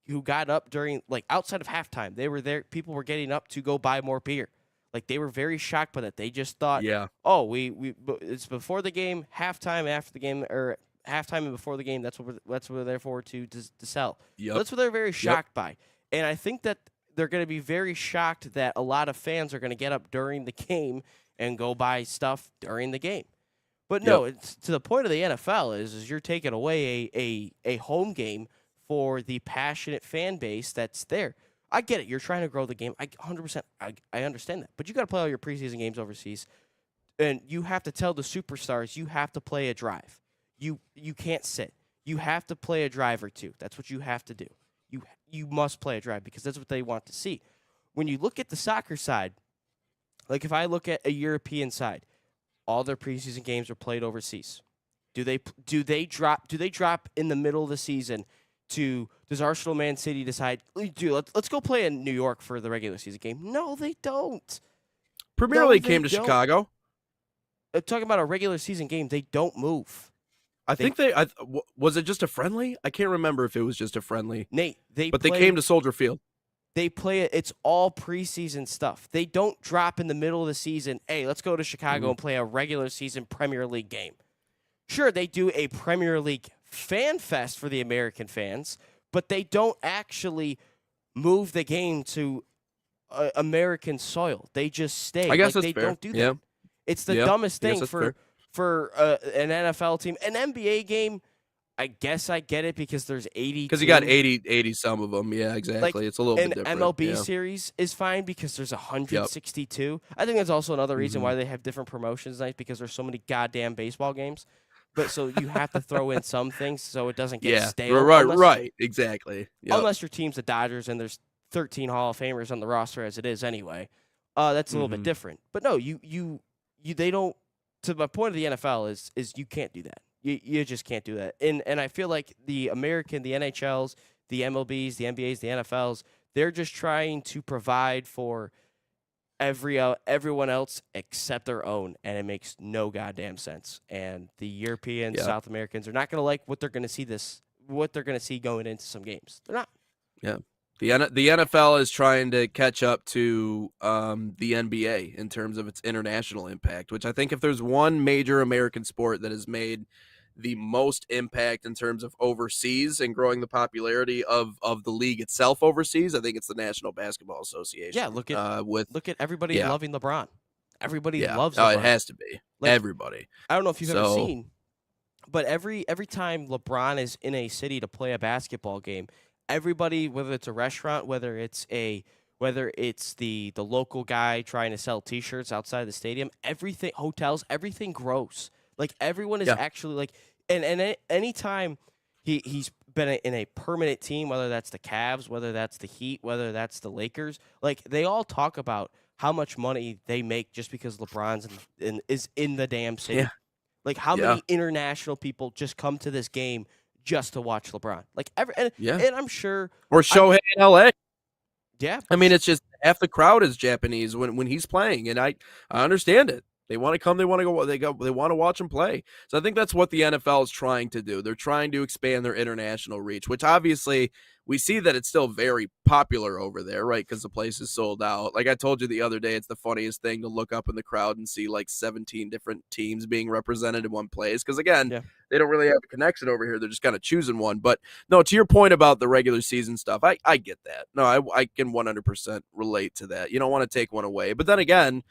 who got up during, like, outside of halftime, they were there. People were getting up to go buy more beer. Like, they were very shocked by that. They just thought, it's before the game, halftime, after the game, or halftime and before the game. That's what we're there for to sell. Yep. That's what they're very shocked by, and I think that they're going to be very shocked that a lot of fans are going to get up during the game and go buy stuff during the game. But no, it's to the point of the NFL is you're taking away a home game for the passionate fan base that's there. I get it. You're trying to grow the game. 100%. I understand that. But you got to play all your preseason games overseas, and you have to tell the superstars you have to play a drive. You can't sit. You have to play a drive or two. That's what you have to do. You must play a drive because that's what they want to see. When you look at the soccer side, like if I look at a European side, all their preseason games are played overseas. Do they drop in the middle of the season? Does Arsenal, Man City decide, dude, let's go play in New York for the regular season game? No, they don't. Premier League came to Chicago. I'm talking about a regular season game. They don't move. I think was it just a friendly? I can't remember if it was just a friendly. Nate, they came to Soldier Field. They play it. It's all preseason stuff. They don't drop in the middle of the season. Hey, let's go to Chicago and play a regular season Premier League game. Sure, they do a Premier League fan fest for the American fans, but they don't actually move the game to American soil. They just stay. I guess that's they fair. don't do that. Yeah. It's the dumbest thing for an NFL team. An NBA game, I guess I get it because there's 80. Because you got 80 some of them. Yeah, exactly. It's a little bit different. An MLB series is fine because there's 162. I think that's also another reason why they have different promotions nights, because there's so many goddamn baseball games. But so you have to throw in some things so it doesn't get stale. Right, exactly. Yep. Unless your team's the Dodgers and there's 13 Hall of Famers on the roster as it is anyway. That's a little bit different. But no, they don't. To my point of the NFL is you can't do that. You just can't do that. And I feel like the American, the NHLs, the MLBs, the NBAs, the NFLs, they're just trying to provide for everyone else except their own, and it makes no goddamn sense. And the Europeans, South Americans are not going to like what they're going to see going into some games. They're not. Yeah. The NFL is trying to catch up to the NBA in terms of its international impact, which I think if there's one major American sport that has made the most impact in terms of overseas and growing the popularity of the league itself overseas, I think it's the National Basketball Association. Yeah, look at everybody loving LeBron. Everybody loves LeBron. Oh, it has to be. Like, everybody. I don't know if you've ever seen, but every time LeBron is in a city to play a basketball game, everybody, whether it's a restaurant, whether it's the local guy trying to sell T-shirts outside the stadium, everything, hotels, everything grows. Like everyone is actually like, and anytime he's been in a permanent team, whether that's the Cavs, whether that's the Heat, whether that's the Lakers, like they all talk about how much money they make just because LeBron's is in the damn city. Yeah. Like how many international people just come to this game just to watch LeBron? Like and I'm sure, or Shohei in LA. Yeah, I mean, it's just half the crowd is Japanese when he's playing, and I understand it. They want to come. They want to go. They want to watch him play. So I think that's what the NFL is trying to do. They're trying to expand their international reach, which obviously we see that it's still very popular over there, right? Because the place is sold out. Like I told you the other day, it's the funniest thing to look up in the crowd and see like 17 different teams being represented in one place. Because again, they don't really have a connection over here. They're just kind of choosing one. But no, to your point about the regular season stuff, I get that. No, I can 100% relate to that. You don't want to take one away. But then again,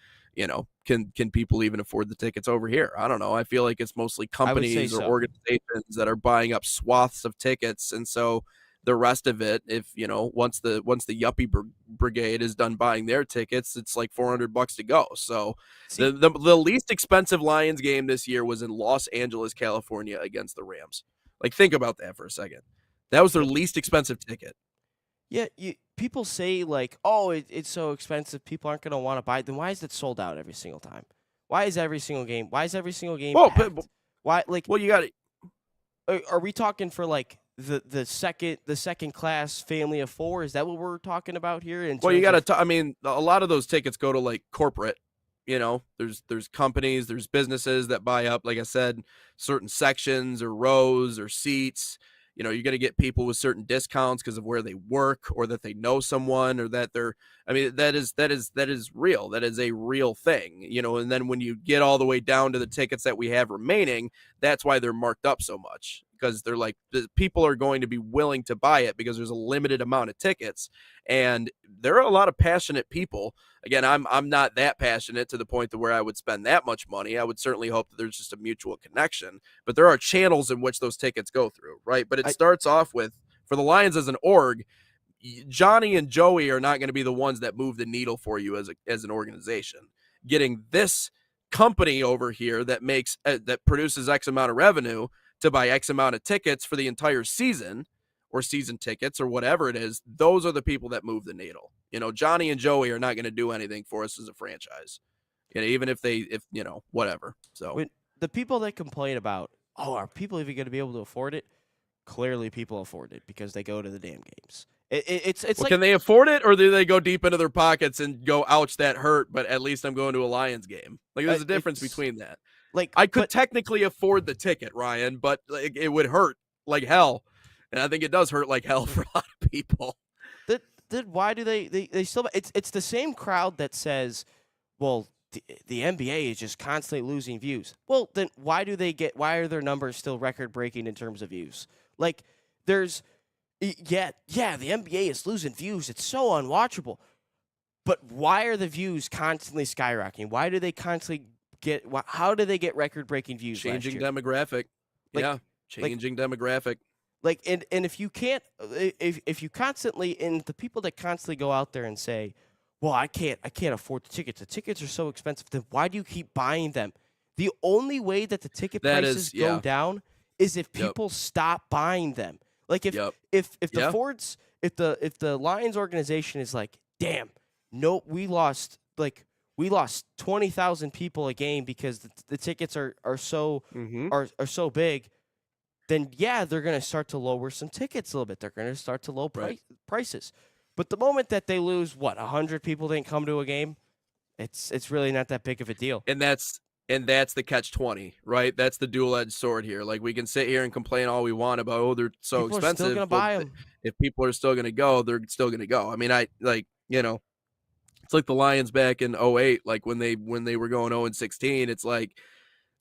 can people even afford the tickets over here? I don't know. I feel like it's mostly companies or organizations that are buying up swaths of tickets. And so the rest of it, if, once the yuppie brigade is done buying their tickets, it's like $400 to go. So the least expensive Lions game this year was in Los Angeles, California against the Rams. Like, think about that for a second. That was their least expensive ticket. Yeah, people say like, oh, it's so expensive, people aren't going to want to buy it. Then why is it sold out every single time? Why is every single game packed? Why, like, well, you got it. Are we talking for like the second class family of four? Is that what we're talking about here? Well, you got to. I mean, a lot of those tickets go to like corporate. There's companies, there's businesses that buy up, like I said, certain sections or rows or seats. You're going to get people with certain discounts because of where they work or that they know someone or that that is real. That is a real thing, and then when you get all the way down to the tickets that we have remaining, that's why they're marked up so much, because they're like, the people are going to be willing to buy it because there's a limited amount of tickets. And there are a lot of passionate people. Again, I'm not that passionate to the point to where I would spend that much money. I would certainly hope that there's just a mutual connection, but there are channels in which those tickets go through, right? But it starts off with, for the Lions as an org, Johnny and Joey are not going to be the ones that move the needle for you as an organization. Getting this company over here that makes that produces X amount of revenue to buy X amount of tickets for the entire season, or season tickets, or whatever it is, those are the people that move the needle. Johnny and Joey are not going to do anything for us as a franchise, even if whatever. So the people that complain about, are people even going to be able to afford it? Clearly people afford it because they go to the damn games. It's like, can they afford it, or do they go deep into their pockets and go, ouch, that hurt, but at least I'm going to a Lions game? Like, there's a difference between that. Like, I could technically afford the ticket, Ryan, but like, it would hurt like hell. And I think it does hurt like hell for a lot of people. Why do they still? It's the same crowd that says, well, the NBA is just constantly losing views. Well, then why are their numbers still record breaking in terms of views? Like, the NBA is losing views. It's so unwatchable. But why are the views constantly skyrocketing? Why do they constantly how do they get record breaking views? Changing demographic. Changing demographic. Like, and if you can't, if you constantly, and the people that constantly go out there and say, well, I can't afford the tickets are so expensive, then why do you keep buying them? The only way that the ticket prices go down is if people stop buying them. Like, if the Lions organization is like, damn, no, we lost 20,000 people a game because the tickets are so big, then they're going to start to lower some tickets a little bit. They're going to start to lower prices. But the moment that they lose, 100 people didn't come to a game, it's really not that big of a deal. And that's the catch-20, right? That's the dual-edged sword here. Like, we can sit here and complain all we want about, oh, they're so People are still expensive. gonna buy them. If people are still going to go, they're still going to go. I mean, it's like the Lions back in 08, like when they were going 0-16, it's like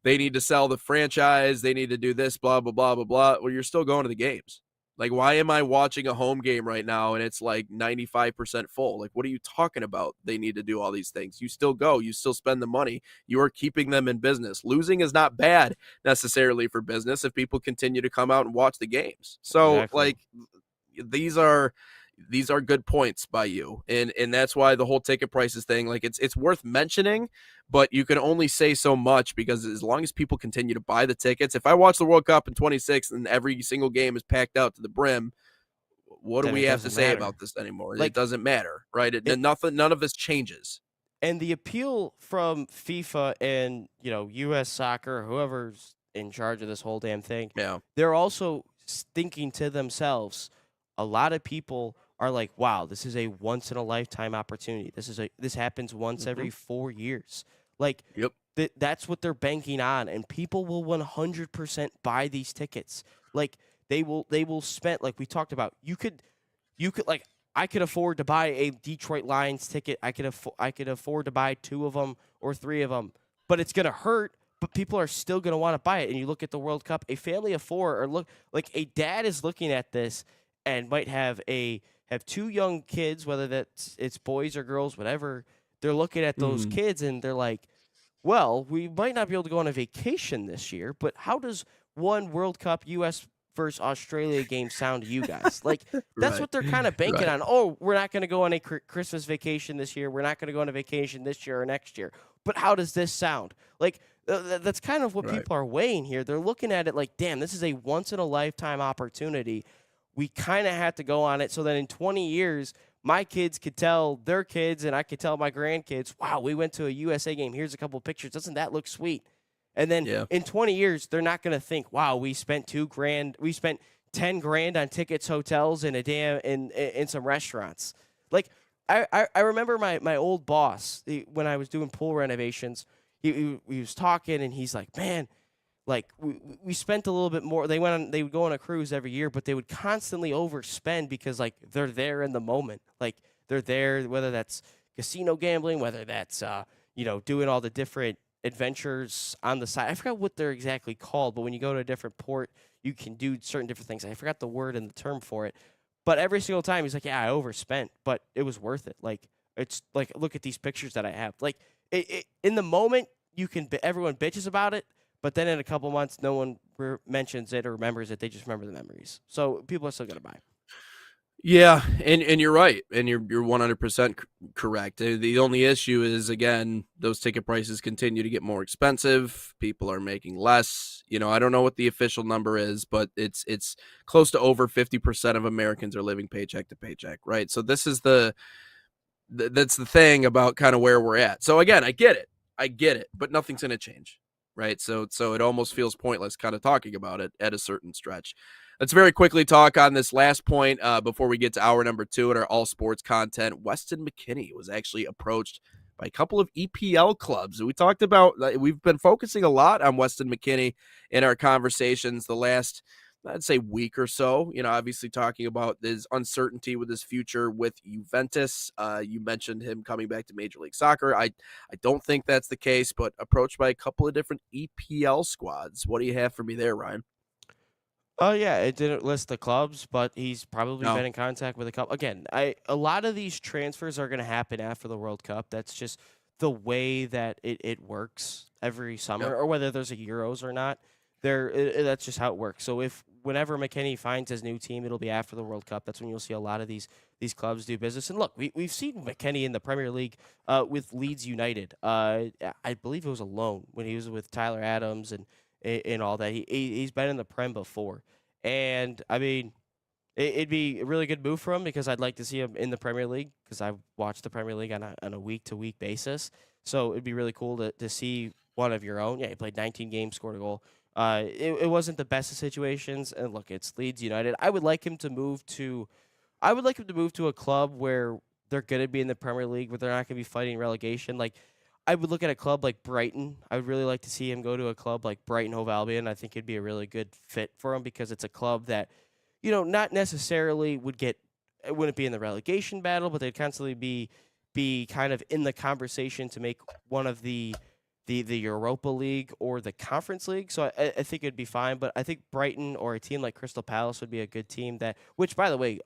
they need to sell the franchise, they need to do this, blah, blah, blah, blah, blah. Well, you're still going to the games. Like, why am I watching a home game right now and it's like 95% full? Like, what are you talking about? They need to do all these things. You still go. You still spend the money. You are keeping them in business. Losing is not bad necessarily for business if people continue to come out and watch the games. So, Exactly. like, these are good points by you. And that's why the whole ticket prices thing, like, it's worth mentioning, but you can only say so much because as long as people continue to buy the tickets, if I watch the World Cup in 26 and every single game is packed out to the brim, what do Then we it have to doesn't say matter. about this anymore? Like, it doesn't matter, right? None of this changes. And the appeal from FIFA and, U.S. Soccer, whoever's in charge of this whole damn thing, Yeah. they're also thinking to themselves, a lot of people are like, wow, this is a once in a lifetime opportunity. This happens once every 4 years. Like, Yep. that's what they're banking on, and people will 100% buy these tickets. Like, they will spend, like we talked about. You could like, I could afford to buy a Detroit Lions ticket. I could afford to buy 2 of them or 3 of them, but it's gonna hurt. But people are still gonna want to buy it. And you look at the World Cup, a family of 4, or look like a dad is looking at this and might have 2 young kids, whether it's boys or girls, whatever. They're looking at those kids and they're like, well, we might not be able to go on a vacation this year, but how does one World Cup U.S. versus Australia game sound to you guys? Like, that's Right. what they're kind of banking Right. on. Oh, we're not going to go on a Christmas vacation this year. We're not going to go on a vacation this year or next year. But how does this sound? Like, that's kind of what Right. people are weighing here. They're looking at it like, damn, this is a once-in-a-lifetime opportunity. We kind of have to go on it so that in 20 years, my kids could tell their kids and I could tell my grandkids, wow, we went to a USA game. Here's a couple pictures. Doesn't that look sweet? And then in 20 years, they're not going to think, wow, we spent $2,000. We spent $10,000 on tickets, hotels, and in some restaurants. Like, I remember my old boss, when I was doing pool renovations, he was talking and he's like, man, like, we spent a little bit more. They would go on a cruise every year, but they would constantly overspend because, like, they're there in the moment. Like, they're there, whether that's casino gambling, whether that's doing all the different adventures on the side. I forgot what they're exactly called, but when you go to a different port, you can do certain different things. I forgot the word and the term for it. But every single time he's like, yeah, I overspent, but it was worth it. Like, it's like, look at these pictures that I have. Like, in the moment, everyone bitches about it. But then in a couple months, no one mentions it or remembers it. They just remember the memories. So people are still going to buy. Yeah, and you're right, and you're 100% correct. The only issue is, again, those ticket prices continue to get more expensive. People are making less. I don't know what the official number is, but it's close to over 50% of Americans are living paycheck to paycheck, right? So this is that's the thing about kind of where we're at. So again, I get it, but nothing's going to change. Right. So it almost feels pointless kind of talking about it at a certain stretch. Let's very quickly talk on this last point before we get to hour number 2 in our all sports content. Weston McKennie was actually approached by a couple of EPL clubs. We talked about, we've been focusing a lot on Weston McKennie in our conversations the last, I'd say, week or so. Obviously talking about his uncertainty with his future with Juventus. You mentioned him coming back to Major League Soccer. I don't think that's the case, but approached by a couple of different EPL squads. What do you have for me there, Ryan? Oh, yeah, it didn't list the clubs, but he's probably been in contact with a couple. Again, a lot of these transfers are going to happen after the World Cup. That's just the way that it works every summer, or whether there's a Euros or not. That's just how it works. So whenever McKennie finds his new team, it'll be after the World Cup. That's when you'll see a lot of these clubs do business. And look, we've seen McKennie in the Premier League with Leeds United. I believe it was a loan when he was with Tyler Adams and all that. He's been in the Prem before. And, I mean, it'd be a really good move for him because I'd like to see him in the Premier League because I've watched the Premier League on a week-to-week basis. So it'd be really cool to see one of your own. Yeah, he played 19 games, scored a goal. It wasn't the best of situations. And, look, it's Leeds United. I would like him to move to a club where they're going to be in the Premier League, but they're not going to be fighting relegation. Like, I would look at a club like Brighton. I would really like to see him go to a club like Brighton Hove Albion. I think it'd be a really good fit for him because it's a club that, not necessarily wouldn't be in the relegation battle, but they'd constantly be kind of in the conversation to make one of the Europa League or the Conference League. So I think it'd be fine. But I think Brighton or a team like Crystal Palace would be a good team which, by the way,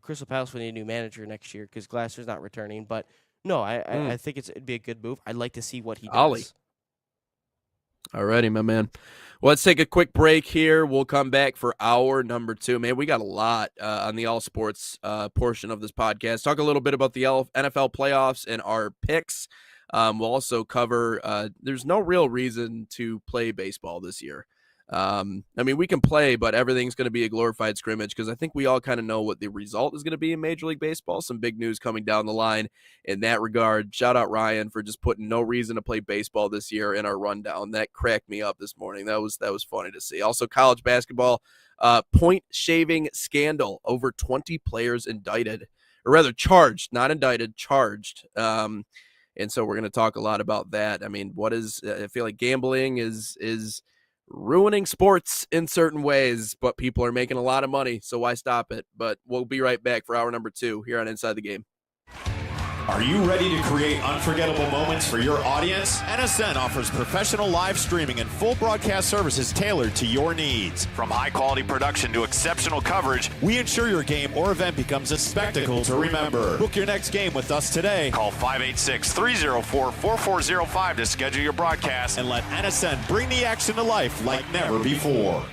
Crystal Palace will need a new manager next year because Glasser's not returning. But no, I think it'd be a good move. I'd like to see what he does. Ollie. Alrighty, my man. Well, let's take a quick break here. We'll come back for hour number 2. Man, we got a lot on the all sports portion of this podcast. Talk a little bit about the NFL playoffs and our picks. We'll also cover there's no real reason to play baseball this year. I mean, we can play, but everything's going to be a glorified scrimmage because I think we all kind of know what the result is going to be in Major League Baseball. Some big news coming down the line in that regard. Shout out Ryan for just putting no reason to play baseball this year in our rundown. That cracked me up this morning. That was funny to see. Also, college basketball, point shaving scandal. Over 20 players indicted, or rather charged, not indicted, charged. And so we're going to talk a lot about that. I mean, I feel like gambling is ruining sports in certain ways, but people are making a lot of money, so why stop it? But we'll be right back for hour number 2 here on Inside the Game. Are you ready to create unforgettable moments for your audience? NSN offers professional live streaming and full broadcast services tailored to your needs. From high-quality production to exceptional coverage, We ensure your game or event becomes a spectacle to remember. Book your next game with us today call 586-304-4405 to schedule your broadcast. and let NSN bring the action to life like never before.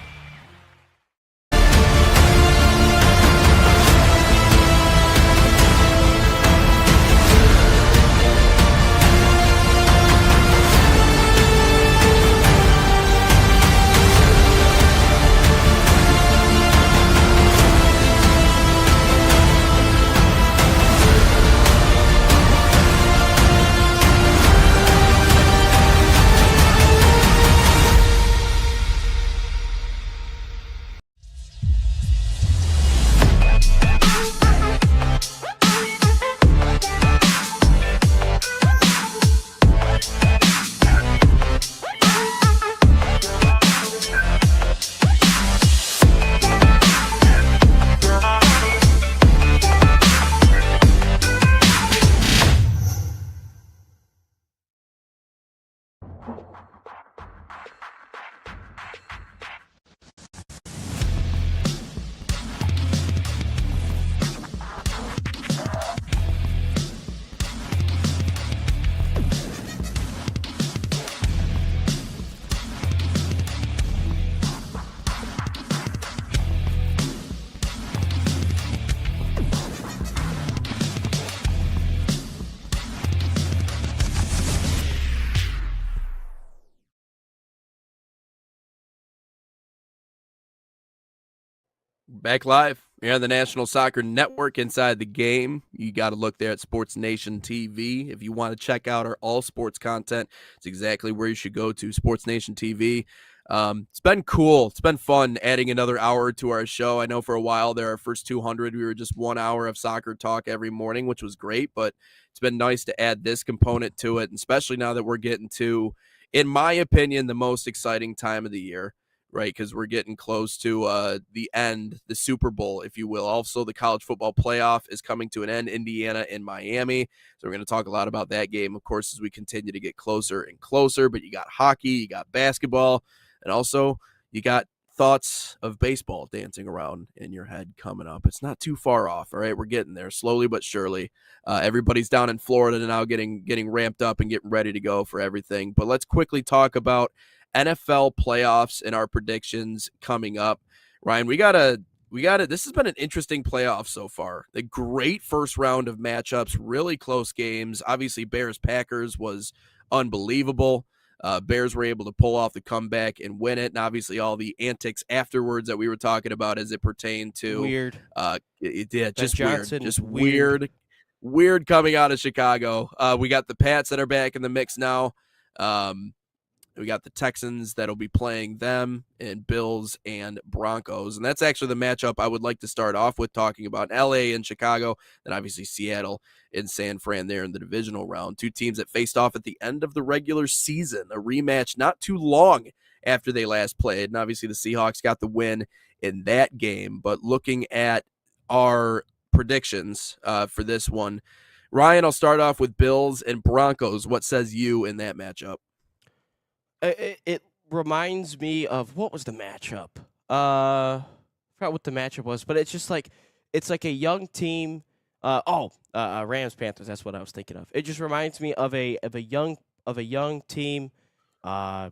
Back live here on the National Soccer Network. Inside the Game. You got to look there at Sports Nation TV. If you want to check out our all sports content, it's exactly where you should go to, Sports Nation TV. It's been cool. It's been fun adding another hour to our show. I know for a while there, our first 200, we were just 1 hour of soccer talk every morning, which was great, but it's been nice to add this component to it, and especially now that we're getting to, in my opinion, the most exciting time of the year. Right, because we're getting close to the end, the Super Bowl, if you will. Also, the college football playoff is coming to an end, Indiana and Miami. So we're going to talk a lot about that game, of course, as we continue to get closer and closer. But you got hockey, you got basketball, and also you got thoughts of baseball dancing around in your head coming up. It's not too far off, all right? We're getting there slowly but surely. Everybody's down in Florida now getting ramped up and getting ready to go for everything. But let's quickly talk about NFL playoffs and our predictions coming up. Ryan, we gotta. This has been an interesting playoff so far. A great first round of matchups, really close games. Obviously, Bears-Packers was unbelievable. Bears were able to pull off the comeback and win it, and obviously all the antics afterwards that we were talking about as it pertained to Weird. Just weird coming out of Chicago. We got the Pats that are back in the mix now. We got the Texans that'll be playing them, and Bills and Broncos. And that's actually the matchup I would like to start off with talking about. LA and Chicago, and obviously Seattle and San Fran there in the divisional round. Two teams that faced off at the end of the regular season. A rematch not too long after they last played. And obviously the Seahawks got the win in that game. But looking at our predictions for this one, Ryan, I'll start off with Bills and Broncos. What says you in that matchup? It reminds me of, what was the matchup? I forgot what the matchup was, but it's just like, it's like a young team. Rams Panthers. That's what I was thinking of. It just reminds me of a young team,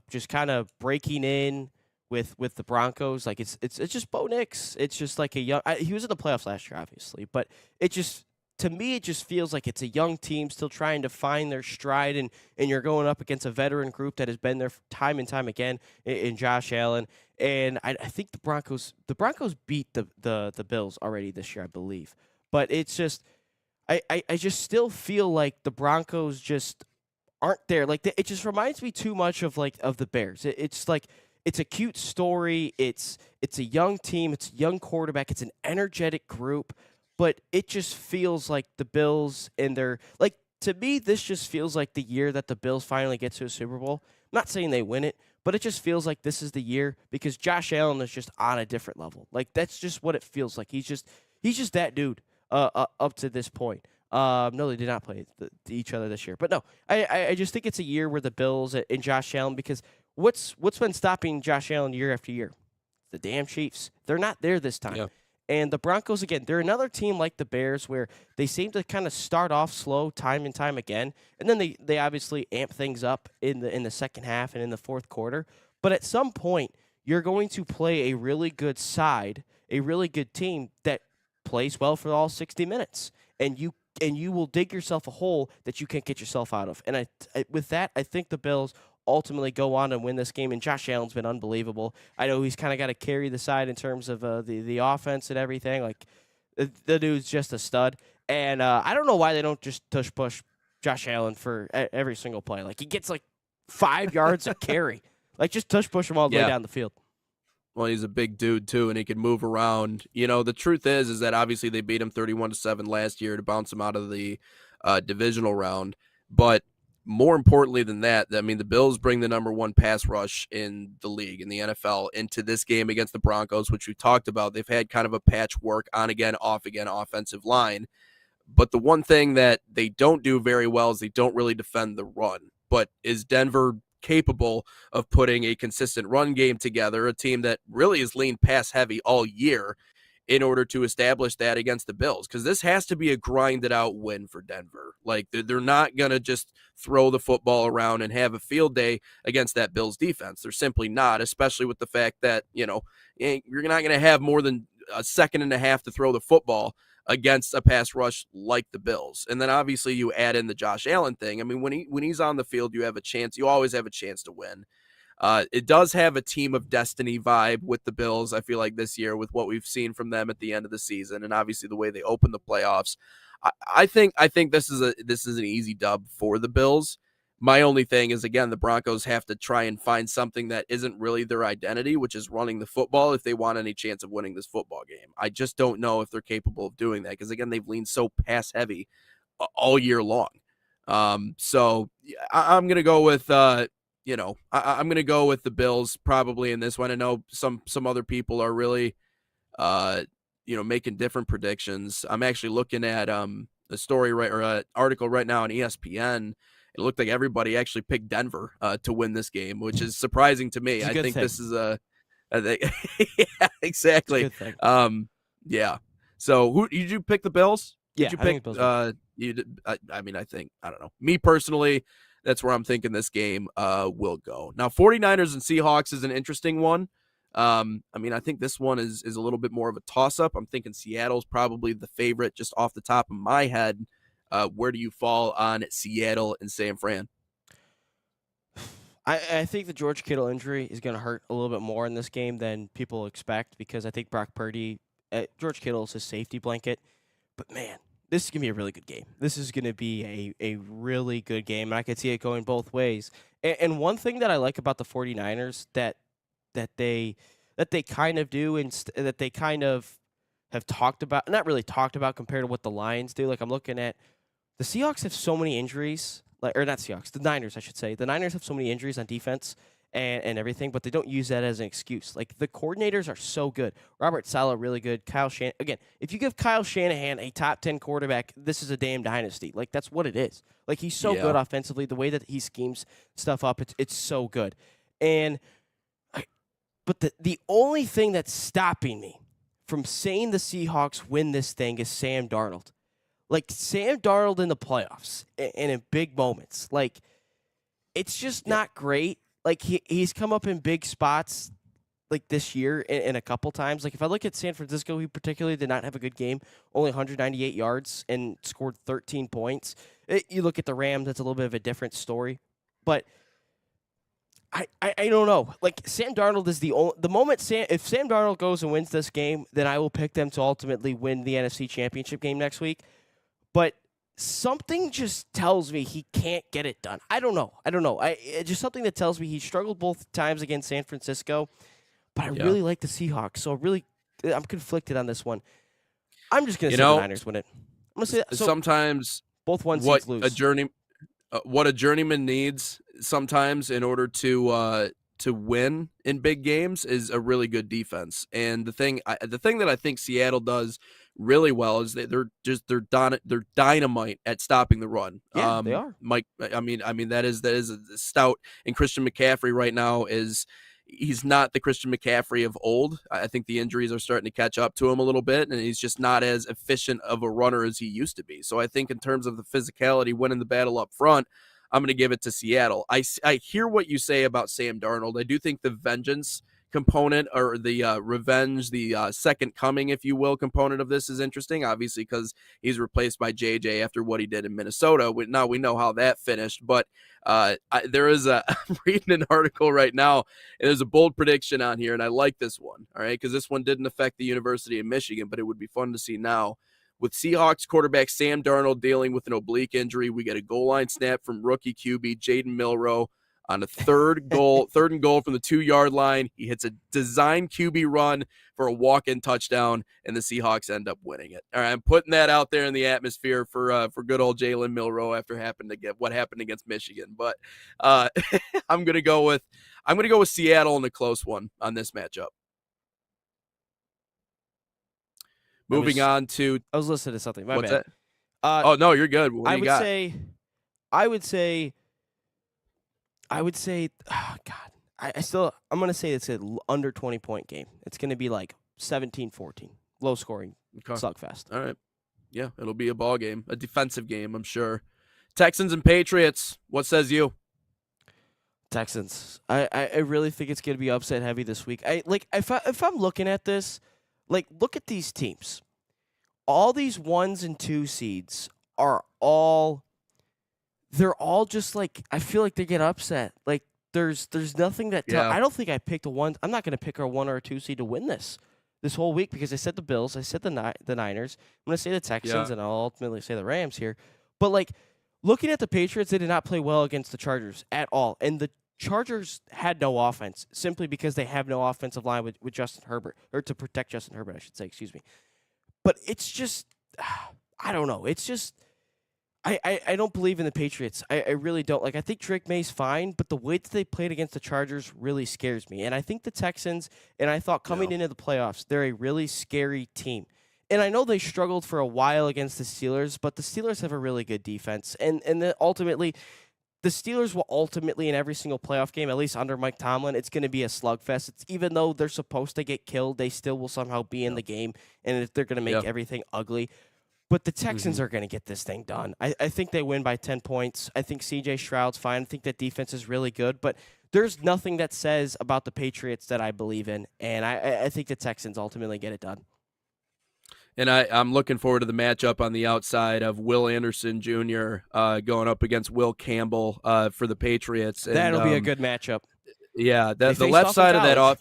just kind of breaking in with the Broncos. Like it's just Bo Nix. It's just like a young. He was in the playoffs last year, obviously, but to me, it just feels like it's a young team still trying to find their stride, and you're going up against a veteran group that has been there time and time again in Josh Allen. And I think the Broncos beat the Bills already this year, I believe. But it's just, I just still feel like the Broncos just aren't there. Like it just reminds me too much of the Bears. It's like, it's a cute story. It's a young team. It's a young quarterback. It's an energetic group. But it just feels like the Bills and to me, this just feels like the year that the Bills finally get to a Super Bowl. I'm not saying they win it, but it just feels like this is the year because Josh Allen is just on a different level. Like, that's just what it feels like. He's just that dude up to this point. No, they did not play each other this year. But no, I just think it's a year where the Bills and Josh Allen, because what's been stopping Josh Allen year after year? The damn Chiefs. They're not there this time. Yeah. And the Broncos, again, they're another team like the Bears where they seem to kind of start off slow time and time again, and then they obviously amp things up in the second half and in the fourth quarter. But at some point, you're going to play a really good side, a really good team that plays well for all 60 minutes, and you will dig yourself a hole that you can't get yourself out of. And with that, I think the Bills ultimately go on and win this game, and Josh Allen's been unbelievable. I know he's kind of got to carry the side in terms of the offense and everything. Like, the dude's just a stud, and I don't know why they don't just tush push Josh Allen for every single play. Like, he gets like 5 yards of carry. Like, just tush push him all the way down the field. Well, he's a big dude too, and he can move around. You know, the truth is that obviously they beat him 31-7 last year to bounce him out of the divisional round, but more importantly than that, I mean, the Bills bring the number one pass rush in the league, in the NFL, into this game against the Broncos, which we talked about. They've had kind of a patchwork on-again, off-again offensive line. But the one thing that they don't do very well is they don't really defend the run. But is Denver capable of putting a consistent run game together, a team that really has leaned pass-heavy all year, in order to establish that against the Bills? Because this has to be a grinded-out win for Denver. Like, they're not going to just throw the football around and have a field day against that Bills defense. They're simply not, especially with the fact that, you know, you're not going to have more than a second and a half to throw the football against a pass rush like the Bills. And then obviously you add in the Josh Allen thing. I mean, when he's on the field, you have a chance. You always have a chance to win. It does have a team of destiny vibe with the Bills, I feel like, this year, with what we've seen from them at the end of the season, and obviously the way they open the playoffs. I think this is an easy dub for the Bills. My only thing is, again, the Broncos have to try and find something that isn't really their identity, which is running the football, if they want any chance of winning this football game. I just don't know if they're capable of doing that because, again, they've leaned so pass heavy all year long. So I'm going to go with I'm going to go with the Bills probably in this one. I know some other people are really, making different predictions. I'm actually looking at a story or an article right now on ESPN. It looked like everybody actually picked Denver to win this game, which is surprising to me. I think this is yeah, exactly. Yeah. So who did you pick? The Bills? Yeah, did you pick? I think, I don't know. Me personally, that's where I'm thinking this game will go. Now, 49ers and Seahawks is an interesting one. I think this one is a little bit more of a toss-up. I'm thinking Seattle's probably the favorite just off the top of my head. Where do you fall on Seattle and San Fran? I think the George Kittle injury is going to hurt a little bit more in this game than people expect because I think Brock Purdy, George Kittle is his safety blanket. But, man, this is going to be a really good game. This is going to be a really good game, and I could see it going both ways. And one thing that I like about the 49ers that they kind of do and that they kind of have talked about, not really talked about compared to what the Lions do. Like I'm looking at the Seahawks have so many injuries, or not Seahawks, the Niners, I should say. The Niners have so many injuries on defense and everything, but they don't use that as an excuse. Like the coordinators are so good. Robert Saleh, really good. Kyle Shanahan, again, if you give Kyle Shanahan a top 10 quarterback, this is a damn dynasty. Like that's what it is. Like he's so good offensively. The way that he schemes stuff up, it's so good. But the only thing that's stopping me from saying the Seahawks win this thing is Sam Darnold. Like, Sam Darnold in the playoffs and in big moments. Like, it's just not great. Like, he's come up in big spots, like, this year in a couple times. Like, if I look at San Francisco, he particularly did not have a good game. Only 198 yards and scored 13 points. You look at the Rams, that's a little bit of a different story. But I don't know. Like, Sam Darnold is the moment if Sam Darnold goes and wins this game, then I will pick them to ultimately win the NFC Championship game next week. But something just tells me he can't get it done. I don't know. It's just something that tells me he struggled both times against San Francisco. But I really like the Seahawks, so I'm conflicted on this one. I'm just going to say the Niners win it. I'm going to say that. So sometimes both one seeds lose. What a journeyman needs sometimes in order to win in big games is a really good defense. And the thing that I think Seattle does really well is they're dynamite at stopping the run. Yeah, they are. Mike, I mean that is a stout, and Christian McCaffrey right now he's not the Christian McCaffrey of old. I think the injuries are starting to catch up to him a little bit, and he's just not as efficient of a runner as he used to be. So I think in terms of the physicality, winning the battle up front, I'm going to give it to Seattle. I hear what you say about Sam Darnold. I do think the vengeance component, or the revenge, the second coming, if you will, component of this is interesting, obviously, because he's replaced by JJ after what he did in Minnesota. Now we know how that finished, but I'm reading an article right now, and there's a bold prediction on here, and I like this one, all right, because this one didn't affect the University of Michigan, but it would be fun to see now. With Seahawks quarterback Sam Darnold dealing with an oblique injury, we get a goal line snap from rookie QB Jaden Milroe on a third and goal from the 2-yard line. He hits a design QB run for a walk-in touchdown, and the Seahawks end up winning it. All right, I'm putting that out there in the atmosphere for good old Jalen Milroe after what happened against Michigan. But I'm gonna go with Seattle in a close one on this matchup. Moving on to, I was listening to something. My what's bad. that? Oh no, you're good. What do you got? I would say. Oh God, I'm gonna say it's an under 20-point game. It's gonna be like 17-14, low scoring, slugfest. All right, yeah, it'll be a ball game, a defensive game, I'm sure. Texans and Patriots. What says you? Texans. I really think it's gonna be upset heavy this week. If I'm looking at this, like, look at these teams. All these 1s and 2 seeds are all. They're all just like, I feel like they get upset. Like there's nothing that I don't think I picked I'm not going to pick a 1 or a 2 seed to win this whole week, because I said the Bills, I said the Niners, I'm going to say the Texans, and I'll ultimately say the Rams here. But like, looking at the Patriots, they did not play well against the Chargers at all, and the Chargers had no offense simply because they have no offensive line with Justin Herbert, or to protect Justin Herbert, I should say. Excuse me. But it's just, I don't know. It's just. I don't believe in the Patriots. I really don't. Like, I think Drake May's fine, but the way that they played against the Chargers really scares me. And I think the Texans, and I thought coming into the playoffs, they're a really scary team. And I know they struggled for a while against the Steelers, but the Steelers have a really good defense. And ultimately, the Steelers will ultimately, in every single playoff game, at least under Mike Tomlin, it's going to be a slugfest. Even though they're supposed to get killed, they still will somehow be in the game, and they're going to make everything ugly. But the Texans are going to get this thing done. I think they win by 10 points. I think C.J. Stroud's fine. I think that defense is really good. But there's nothing that says about the Patriots that I believe in. And I think the Texans ultimately get it done. And I'm looking forward to the matchup on the outside of Will Anderson Jr. Going up against Will Campbell for the Patriots. And, that'll be a good matchup. Yeah, the left side of that off.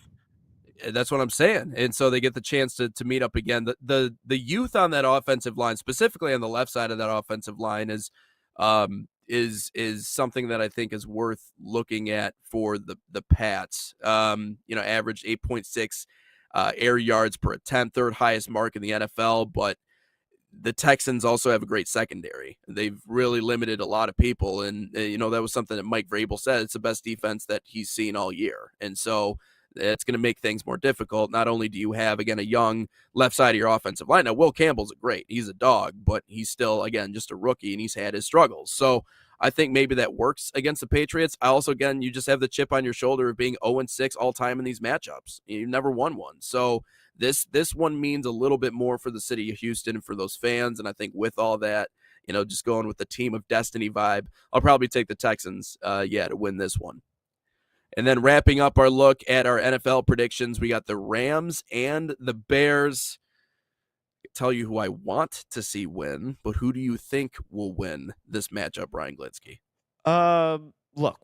That's what I'm saying. And so they get the chance to meet up again. The youth on that offensive line, specifically on the left side of that offensive line, is is something that I think is worth looking at for the Pats. Averaged 8.6 air yards per attempt, third highest mark in the NFL, but the Texans also have a great secondary. They've really limited a lot of people, and that was something that Mike Vrabel said. It's the best defense that he's seen all year, and so it's going to make things more difficult. Not only do you have, again, a young left side of your offensive line. Now, Will Campbell's great. He's a dog, but he's still, again, just a rookie, and he's had his struggles. So I think maybe that works against the Patriots. I also, again, you just have the chip on your shoulder of being 0-6 all time in these matchups. You never won one. So this one means a little bit more for the city of Houston and for those fans. And I think with all that, just going with the team of destiny vibe, I'll probably take the Texans, to win this one. And then wrapping up our look at our NFL predictions, we got the Rams and the Bears. I tell you who I want to see win, but who do you think will win this matchup, Brian Glitzky? Look,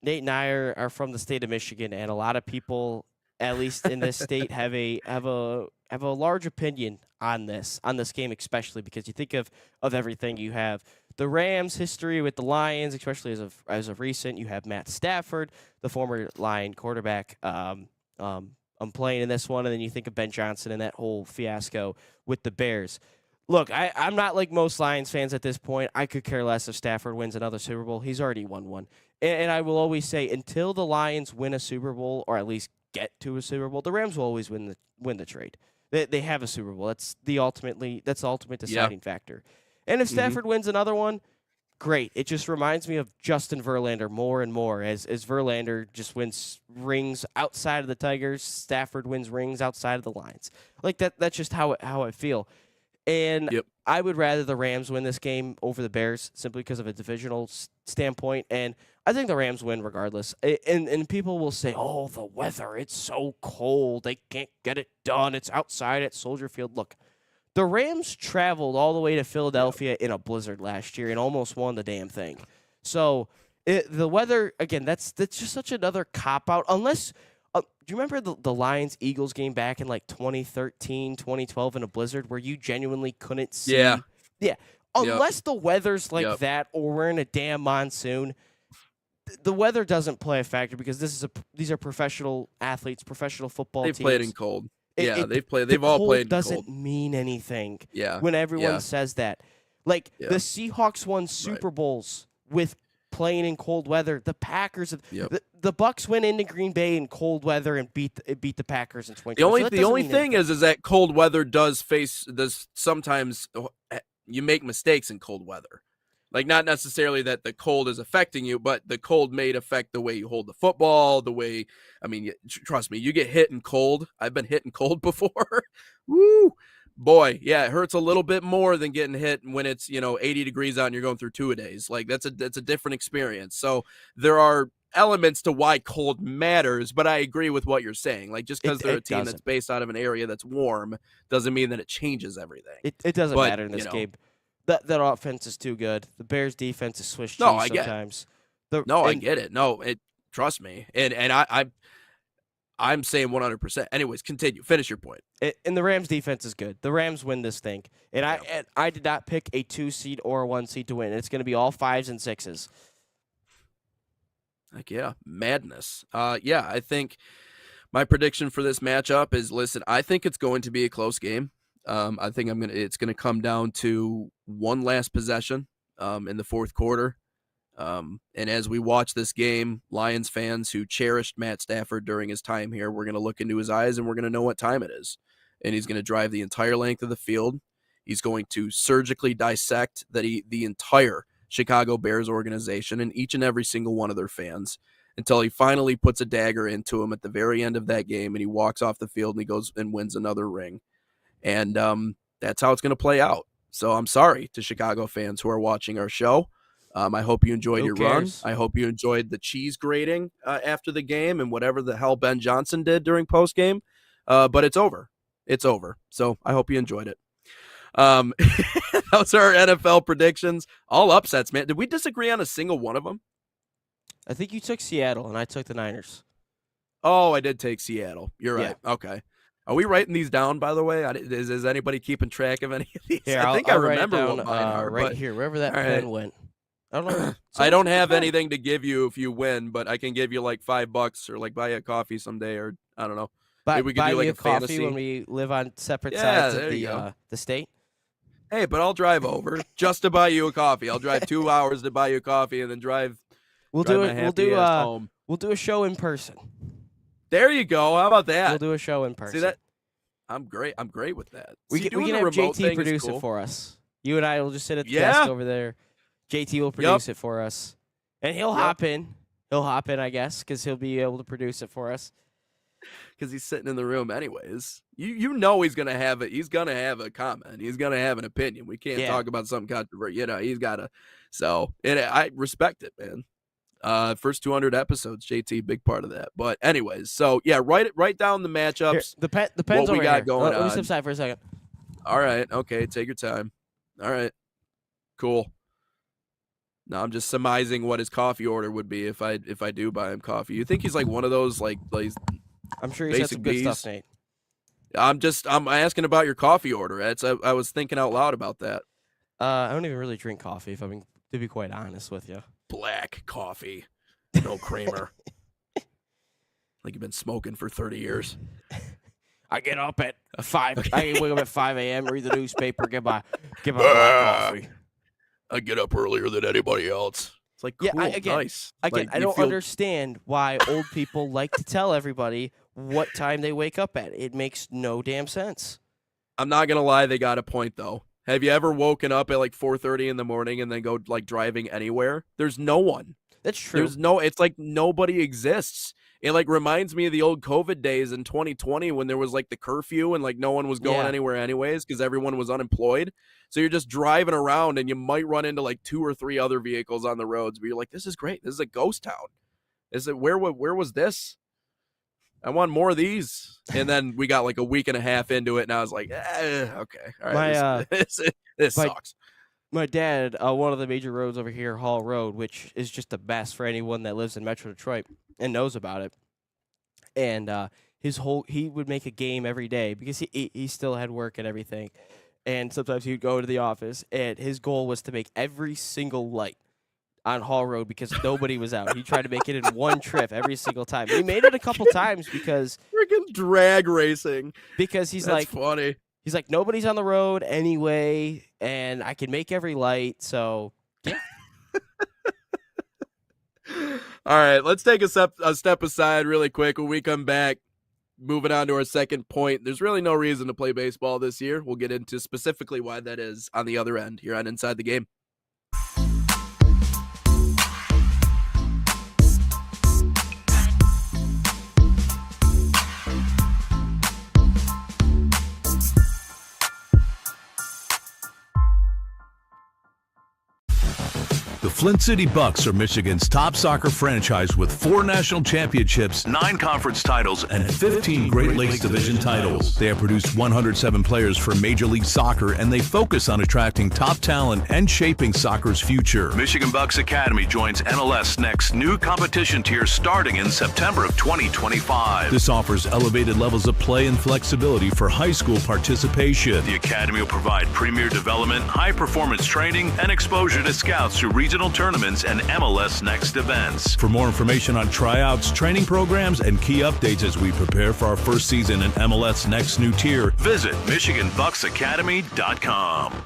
Nate and I are from the state of Michigan, and a lot of people, at least in this state, have a large opinion on this game, especially because you think of everything. You have the Rams' history with the Lions, especially as of recent. You have Matt Stafford, the former Lion quarterback, playing in this one, and then you think of Ben Johnson and that whole fiasco with the Bears. Look, I'm not like most Lions fans at this point. I could care less if Stafford wins another Super Bowl. He's already won one. And I will always say, until the Lions win a Super Bowl, or at least get to a Super Bowl, the Rams will always win the trade. They have a Super Bowl. That's the ultimate deciding factor. And if Stafford wins another one, great. It just reminds me of Justin Verlander more and more as Verlander just wins rings outside of the Tigers, Stafford wins rings outside of the Lions. Like that's just how I feel. And I would rather the Rams win this game over the Bears simply because of a divisional standpoint. And I think the Rams win regardless. And people will say, oh, the weather, it's so cold. They can't get it done. It's outside at Soldier Field. Look, the Rams traveled all the way to Philadelphia in a blizzard last year and almost won the damn thing. So the weather, again, that's just such another cop-out. Unless do you remember the Lions-Eagles game back in like 2013, 2012 in a blizzard where you genuinely couldn't see? Yeah. Unless the weather's like that or we're in a damn monsoon, the weather doesn't play a factor because these are professional athletes, professional football teams. They've played in cold. They've all cold played in cold. Doesn't mean anything when everyone says that. Like the Seahawks won Super Bowls with playing in cold weather. The Packers, the Bucks went into Green Bay in cold weather and beat the Packers in 2020. The only thing is that cold weather does sometimes you make mistakes in cold weather. Like, not necessarily that the cold is affecting you, but the cold may affect the way you hold the football, trust me, you get hit in cold. I've been hit in cold before. Woo! Boy, it hurts a little bit more than getting hit when it's, 80 degrees out and you're going through two-a-days. Like, that's a different experience. So there are elements to why cold matters, but I agree with what you're saying. Like, just because they're a team that's based out of an area that's warm doesn't mean that it changes everything. It doesn't matter in this game. That offense is too good. The Bears' defense is Swiss cheese sometimes. I get it. No, trust me. And I'm saying 100%. Anyways, continue. Finish your point. And the Rams' defense is good. The Rams win this thing. And I did not pick a 2-seed or a 1-seed to win. It's going to be all 5s and 6s. Like, madness. I think my prediction for this matchup is, listen, I think it's going to be a close game. I think it's going to come down to one last possession in the fourth quarter. And as we watch this game, Lions fans who cherished Matt Stafford during his time here, we're going to look into his eyes and we're going to know what time it is. And he's going to drive the entire length of the field. He's going to surgically dissect the entire Chicago Bears organization and each and every single one of their fans until he finally puts a dagger into him at the very end of that game and he walks off the field and he goes and wins another ring. And that's how it's going to play out. So I'm sorry to Chicago fans who are watching our show. I hope you enjoyed your run. I hope you enjoyed the cheese grating after the game and whatever the hell Ben Johnson did during postgame. But it's over. It's over. So I hope you enjoyed it. Those are our NFL predictions. All upsets, man. Did we disagree on a single one of them? I think you took Seattle and I took the Niners. Oh, I did take Seattle. You're right. Okay. Are we writing these down, by the way? Is anybody keeping track of any of these? Here, I think I remember down, what mine are. right here, wherever that pen went. I don't know. I don't have anything to give you if you win, but I can give you like $5 or like buy you a coffee someday, or I don't know. Buy, Maybe we could do like me a coffee fantasy. when we live on separate Yeah, sides there of you go. the state. Hey, but I'll drive over just to buy you a coffee. I'll drive 2 hours to buy you a coffee and then drive. We'll drive do my it. happy ass home. We'll do a show in person. There you go. How about that? We'll do a show in person. See that? I'm great. I'm great with that. We See, can doing have the remote JT thing is produce cool. it for us. You and I will just sit at the Yeah. desk over there. JT will produce it for us, and he'll hop in. He'll hop in, I guess, because he'll be able to produce it for us. Because he's sitting in the room anyways. You know he's gonna have it. He's gonna have a comment. He's gonna have an opinion. We can't talk about something controversial. You know, he's gotta. So, and I respect it, man. First 200 episodes, JT, big part of that. But anyways, so yeah, write down the matchups. Here, the pen's what over we got here. going Let me on. step aside for a second. All right, okay, take your time. All right, cool. No, I'm just surmising what his coffee order would be if I do buy him coffee. You think he's like one of those like I'm sure he's had some good stuff, Nate. I'm asking about your coffee order. I was thinking out loud about that. I don't even really drink coffee, if I'm to be quite honest with you. Black coffee, no creamer. Like you've been smoking for 30 years. I get up at 5. I wake up at 5 a.m. Read the newspaper, get my black coffee. I get up earlier than anybody else. It's like cool, nice. Again, like, I don't understand why old people like to tell everybody what time they wake up at. It makes no damn sense. I'm not gonna lie, they got a point though. Have you ever woken up at like 4:30 in the morning and then go like driving anywhere? There's no one. That's true. It's like nobody exists. It like reminds me of the old COVID days in 2020 when there was like the curfew and like no one was going anywhere anyways because everyone was unemployed. So you're just driving around and you might run into like 2 or 3 other vehicles on the roads, but you're like, this is great. This is a ghost town. Is it where was this? I want more of these. And then we got like a week and a half into it, and I was like, okay, all right, this sucks. My dad, one of the major roads over here, Hall Road, which is just the best for anyone that lives in Metro Detroit and knows about it. And he would make a game every day because he still had work and everything. And sometimes he would go to the office, and his goal was to make every single light on Hall Road because nobody was out. He tried to make it in one trip every single time. He made it a couple times because freaking drag racing. Because he's That's funny. He's like, nobody's on the road anyway, and I can make every light. So yeah. All right, let's take a step aside really quick when we come back. Moving on to our second point, there's really no reason to play baseball this year. We'll get into specifically why that is on the other end here on Inside the Game. The Flint City Bucks are Michigan's top soccer franchise with 4 national championships, 9 conference titles, and 15 Great Lakes Division titles. They have produced 107 players for Major League Soccer, and they focus on attracting top talent and shaping soccer's future. Michigan Bucks Academy joins NLS Next new competition tier starting in September of 2025. This offers elevated levels of play and flexibility for high school participation. The Academy will provide premier development, high-performance training, and exposure to scouts through regional tournaments and MLS Next events. For more information on tryouts, training programs, and key updates as we prepare for our first season in MLS Next new tier, visit MichiganBucksAcademy.com.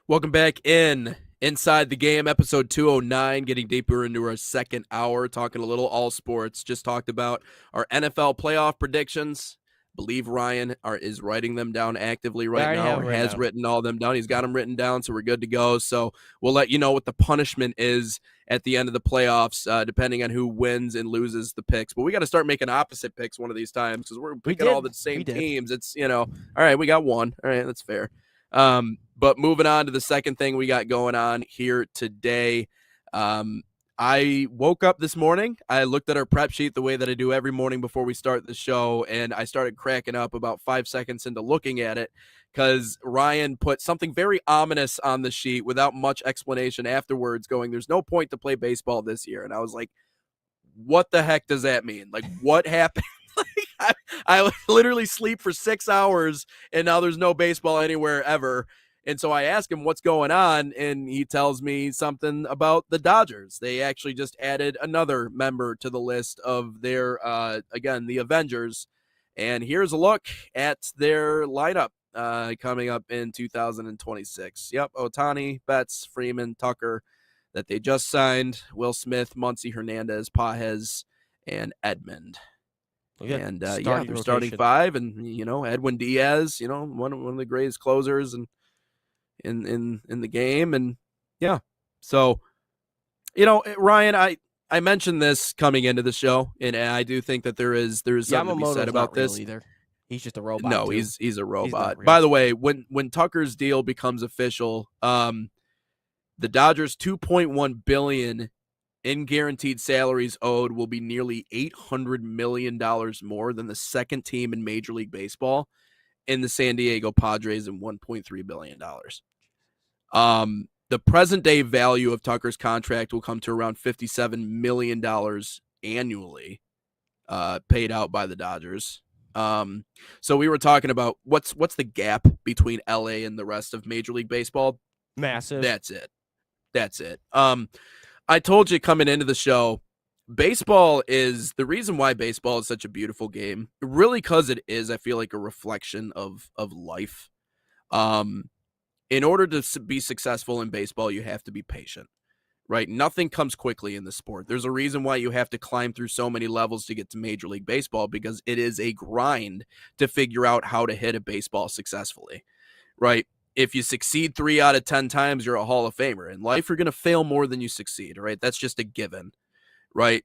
Welcome back Inside the Game, episode 209, getting deeper into our second hour, talking a little all sports. Just talked about our NFL playoff predictions. believe Ryan is writing them down actively right already now, have or them has down. written all them down. He's got them written down, so we're good to go. So we'll let you know what the punishment is at the end of the playoffs, depending on who wins and loses the picks. But we got to start making opposite picks one of these times because we're picking all the same teams. It's, all right, we got one. All right, that's fair. But moving on to the second thing we got going on here today. I woke up this morning. I looked at our prep sheet the way that I do every morning before we start the show, and I started cracking up about 5 seconds into looking at it because Ryan put something very ominous on the sheet without much explanation afterwards, going, there's no point to play baseball this year. And I was like, what the heck does that mean? Like, what happened? I literally sleep for 6 hours, and now there's no baseball anywhere ever. And so I ask him what's going on, and he tells me something about the Dodgers. They actually just added another member to the list of their, again, the Avengers. And here's a look at their lineup coming up in 2026. Yep, Ohtani, Betts, Freeman, Tucker, that they just signed, Will Smith, Muncy, Hernandez, Pages, and Edmund. And they're starting 5, and Edwin Diaz, one of the greatest closers and in the game. And so Ryan, I mentioned this coming into the show, and I do think that there is something to be said about this. Either. He's just a robot. No, too. he's a robot. By the way, when Tucker's deal becomes official, the Dodgers $2.1 billion in guaranteed salaries owed will be nearly $800 million more than the second team in Major League Baseball in the San Diego Padres in $1.3 billion. The present day value of Tucker's contract will come to around $57 million annually, paid out by the Dodgers. So we were talking about what's the gap between LA and the rest of Major League Baseball? Massive. That's it. I told you coming into the show, baseball is the reason why baseball is such a beautiful game. Really, because it is, I feel like, a reflection of life. In order to be successful in baseball, you have to be patient, right? Nothing comes quickly in the sport. There's a reason why you have to climb through so many levels to get to Major League Baseball, because it is a grind to figure out how to hit a baseball successfully, right? If you succeed 3 out of 10 times, you're a Hall of Famer. In life, you're going to fail more than you succeed, right? That's just a given, right?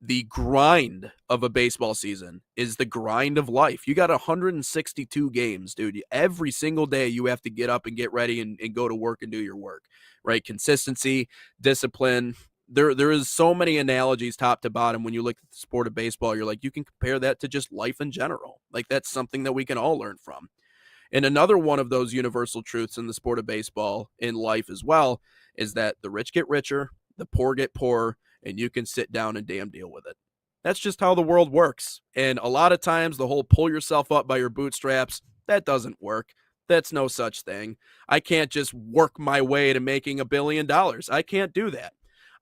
The grind of a baseball season is the grind of life. You got 162 games, dude. Every single day you have to get up and get ready and go to work and do your work, right? Consistency, discipline. There is so many analogies top to bottom when you look at the sport of baseball. You're like, you can compare that to just life in general. Like, that's something that we can all learn from. And another one of those universal truths in the sport of baseball, in life as well, is that the rich get richer, the poor get poorer, and you can sit down and damn deal with it. That's just how the world works. And a lot of times the whole pull yourself up by your bootstraps, that doesn't work. That's no such thing. I can't just work my way to making $1 billion. I can't do that.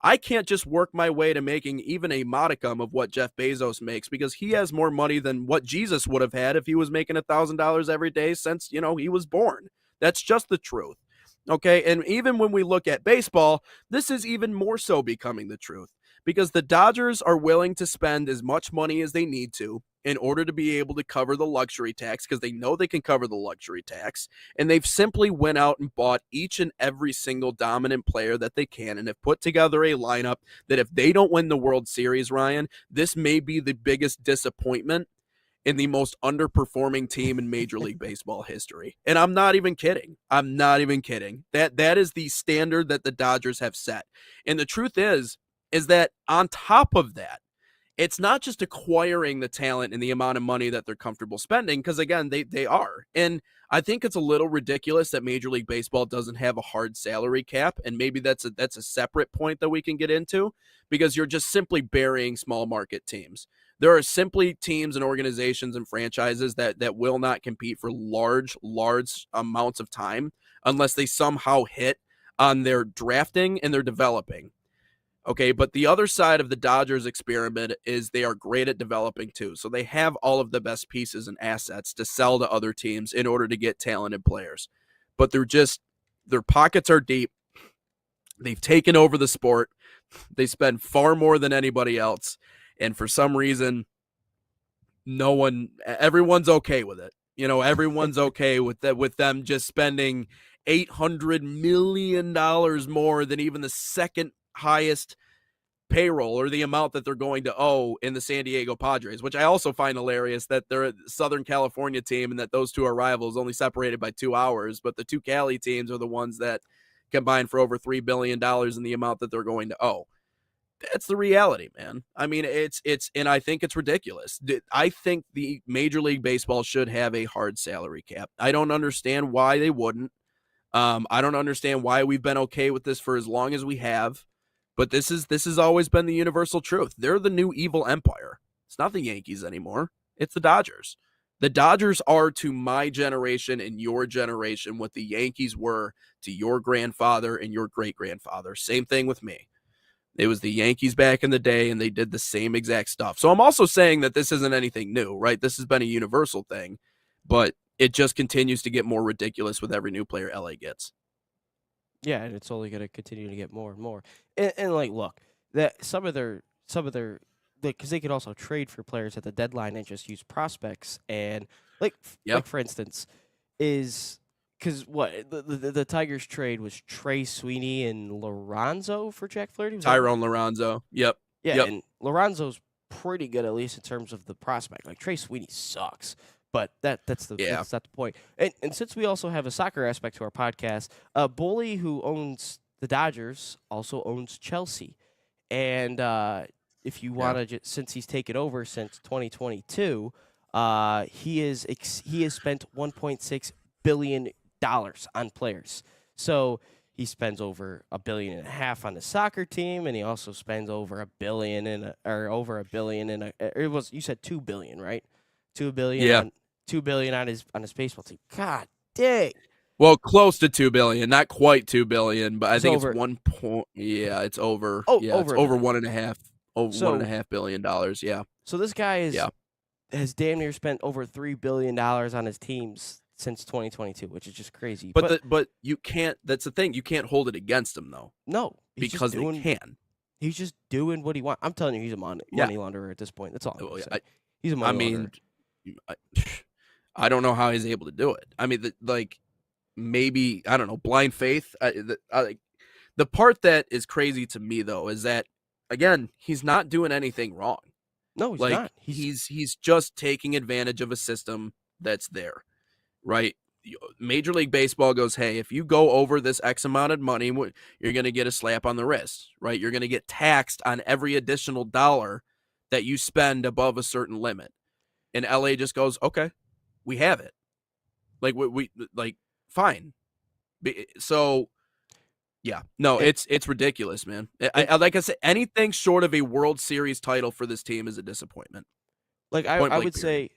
I can't just work my way to making even a modicum of what Jeff Bezos makes, because he has more money than what Jesus would have had if he was making $1,000 every day since, he was born. That's just the truth. Okay. And even when we look at baseball, this is even more so becoming the truth, because the Dodgers are willing to spend as much money as they need to in order to be able to cover the luxury tax, because they know they can cover the luxury tax. And they've simply went out and bought each and every single dominant player that they can, and have put together a lineup that if they don't win the World Series, Ryan, this may be the biggest disappointment in the most underperforming team in Major League Baseball history. And I'm not even kidding. That is the standard that the Dodgers have set. And the truth is that on top of that, it's not just acquiring the talent and the amount of money that they're comfortable spending, because, again, they are. And I think it's a little ridiculous that Major League Baseball doesn't have a hard salary cap, and maybe that's a separate point that we can get into, because you're just simply burying small market teams. There are simply teams and organizations and franchises that will not compete for large amounts of time unless they somehow hit on their drafting and their developing. Okay, but the other side of the Dodgers experiment is they are great at developing too. So they have all of the best pieces and assets to sell to other teams in order to get talented players. But their pockets are deep. They've taken over the sport. They spend far more than anybody else. And for some reason, everyone's okay with it. Everyone's okay with that, with them just spending $800 million more than even the second highest payroll, or the amount that they're going to owe in the San Diego Padres, which I also find hilarious that they're a Southern California team and that those two are rivals, only separated by 2 hours. But the two Cali teams are the ones that combine for over $3 billion in the amount that they're going to owe. That's the reality, man. I mean, and I think it's ridiculous. I think the Major League Baseball should have a hard salary cap. I don't understand why they wouldn't. I don't understand why we've been okay with this for as long as we have. But this has always been the universal truth. They're the new evil empire. It's not the Yankees anymore. It's the Dodgers. The Dodgers are to my generation and your generation what the Yankees were to your grandfather and your great-grandfather. Same thing with me. It was the Yankees back in the day, and they did the same exact stuff. So I'm also saying that this isn't anything new, right? This has been a universal thing, but it just continues to get more ridiculous with every new player LA gets. Yeah, and it's only going to continue to get more and more. And like, look, that some of their, because they could also trade for players at the deadline and just use prospects. And like for instance, because the Tigers trade was Trey Sweeney and Lorenzo for Jack Flaherty. Tyrone Lorenzo. Yep. Yeah, and Lorenzo's pretty good, at least in terms of the prospect. Like Trey Sweeney sucks. But that's not the point. And since we also have a soccer aspect to our podcast, Boley, who owns the Dodgers, also owns Chelsea. And if you want to, since he's taken over since 2022, he has spent $1.6 billion on players. So he spends over $1.5 billion on the soccer team, and he also spends over $1 billion you said $2 billion, right? $2 billion. Yeah. $2 billion on his baseball team. God dang. Well, close to $2 billion, not quite $2 billion, but I think over. it's 1 point. Yeah, it's over. Oh, yeah, over it's over $1.5. Over $1.5 billion. Yeah. So this guy has damn near spent over $3 billion on his teams since 2022, which is just crazy. But you can't. That's the thing. You can't hold it against him though. No, because they can. He's just doing what he wants. I'm telling you, he's a money launderer at this point. That's all. He's a money launderer. I don't know how he's able to do it. I mean, maybe, I don't know, blind faith. The part that is crazy to me, though, is that, again, he's not doing anything wrong. No, he's not. He's just taking advantage of a system that's there, right? Major League Baseball goes, hey, if you go over this X amount of money, you're going to get a slap on the wrist, right? You're going to get taxed on every additional dollar that you spend above a certain limit. And LA just goes, okay, we have it. Like we fine. So yeah, no, it's ridiculous, man. Like I said, anything short of a World Series title for this team is a disappointment. Like I would say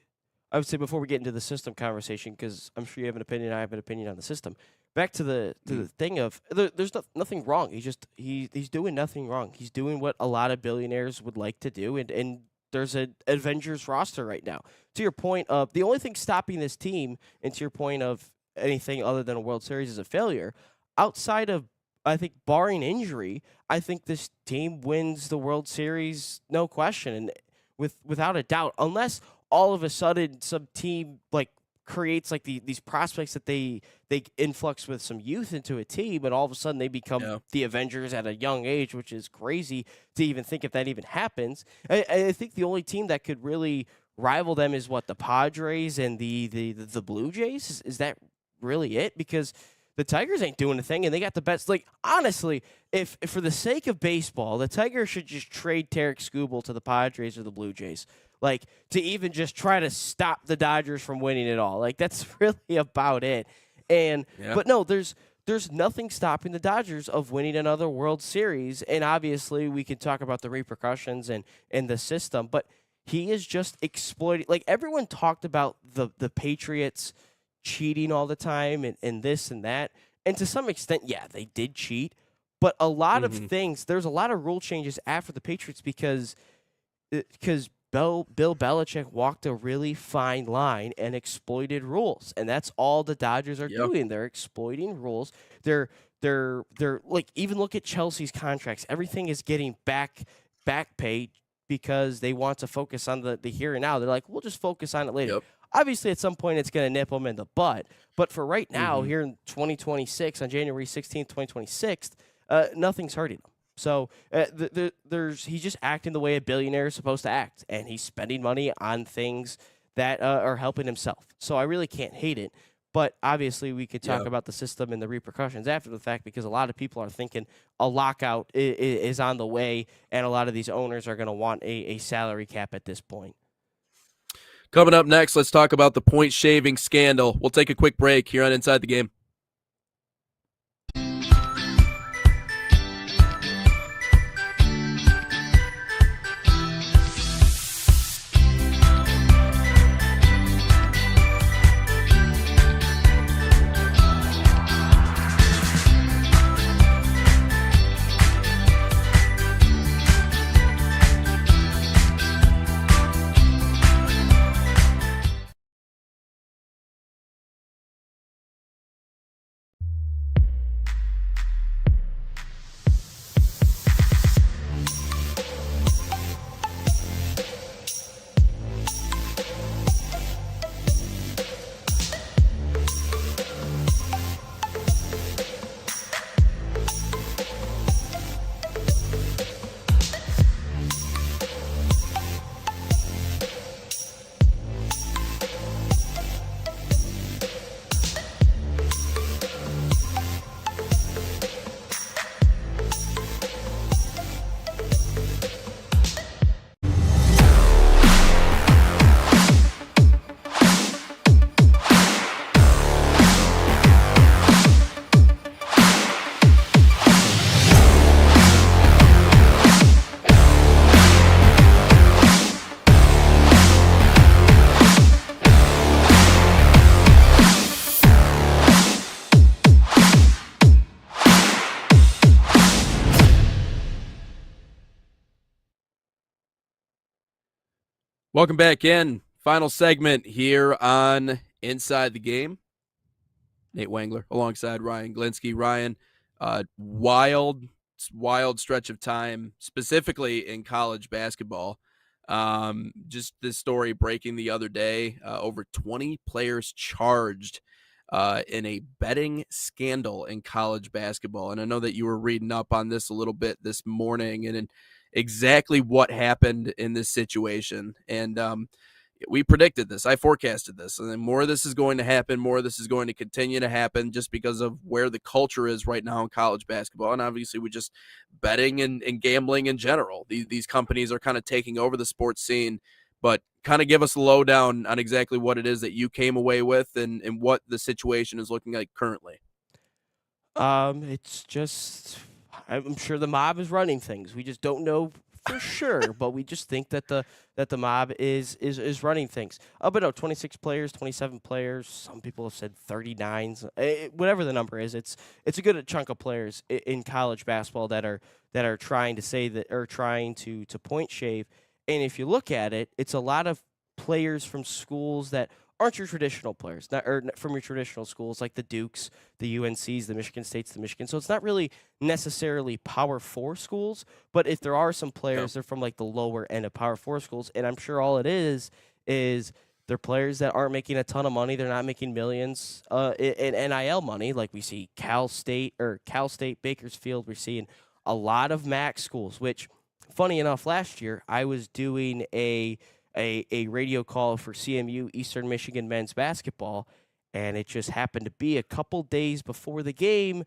before we get into the system conversation, because I'm sure you have an opinion, I have an opinion on the system. Back to the thing of there's nothing wrong. He's doing nothing wrong. He's doing what a lot of billionaires would like to do, and there's an Avengers roster right now. To your point of the only thing stopping this team, and to your point of anything other than a World Series is a failure, outside of, I think, barring injury, I think this team wins the World Series, no question, and without a doubt, unless all of a sudden some team creates these prospects that they influx with some youth into a team, and all of a sudden they become the Avengers at a young age, which is crazy to even think if that even happens. I think the only team that could really rival them is the Padres and the Blue Jays. Is that really it? Because the Tigers ain't doing a thing, and they got the best. Honestly, if for the sake of baseball, the Tigers should just trade Tarek Skubal to the Padres or the Blue Jays. To even just try to stop the Dodgers from winning it all. That's really about it. And but no, there's nothing stopping the Dodgers of winning another World Series. And obviously we can talk about the repercussions and the system, but he is just exploiting. Everyone talked about the Patriots cheating all the time and this and that. And to some extent, yeah, they did cheat. But a lot of things, there's a lot of rule changes after the Patriots because Bill Belichick walked a really fine line and exploited rules, and that's all the Dodgers are doing. They're exploiting rules. They're even look at Chelsea's contracts. Everything is getting back pay because they want to focus on the here and now. They're like, we'll just focus on it later. Yep. Obviously, at some point, it's going to nip them in the butt. But for right now, here in 2026, on January 16th, 2026, nothing's hurting them. So he's just acting the way a billionaire is supposed to act, and he's spending money on things that are helping himself. So I really can't hate it. But obviously, we could talk about the system and the repercussions after the fact, because a lot of people are thinking a lockout is on the way, and a lot of these owners are going to want a salary cap at this point. Coming up next, let's talk about the point shaving scandal. We'll take a quick break here on Inside the Game. Welcome back in. Final segment here on Inside the Game. Nate Wangler alongside Ryan Glinsky. Ryan, wild stretch of time, specifically in college basketball. Just this story breaking the other day, over 20 players charged in a betting scandal in college basketball. And I know that you were reading up on this a little bit this morning and exactly what happened in this situation. And we predicted this. I forecasted this. And then more of this is going to happen. More of this is going to continue to happen just because of where the culture is right now in college basketball. And obviously we just betting and gambling in general. These companies are kind of taking over the sports scene. But kind of give us a lowdown on exactly what it is that you came away with and what the situation is looking like currently. It's just, I'm sure the mob is running things. We just don't know for sure, but we just think that the mob is running things. But no, 26 players, 27 players. Some people have said 39s. Whatever the number is, it's a good chunk of players in college basketball that are trying to say that, or trying to point shave. And if you look at it, it's a lot of players from schools that aren't your traditional players, from your traditional schools like the Dukes, the UNCs, the Michigan States, the Michigan. So it's not really necessarily Power 4 schools, but if there are some players, they're from like the lower end of Power 4 schools. And I'm sure all it is they're players that aren't making a ton of money. They're not making millions in NIL money like we see Cal State, Bakersfield. We're seeing a lot of MAC schools, which, funny enough, last year I was doing a radio call for CMU Eastern Michigan men's basketball, and it just happened to be a couple days before the game.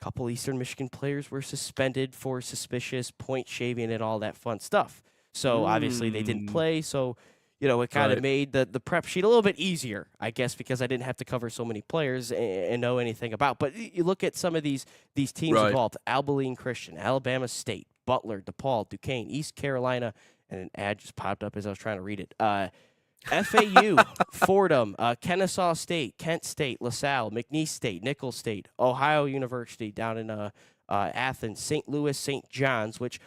A couple Eastern Michigan players were suspended for suspicious point shaving and all that fun stuff. So obviously they didn't play. So, it kind of made the prep sheet a little bit easier, I guess, because I didn't have to cover so many players and know anything about. But you look at some of these teams involved: Abilene Christian, Alabama State, Butler, DePaul, Duquesne, East Carolina, and an ad just popped up as I was trying to read it. FAU, Fordham, Kennesaw State, Kent State, LaSalle, McNeese State, Nichols State, Ohio University down in Athens, St. Louis, St. John's, which,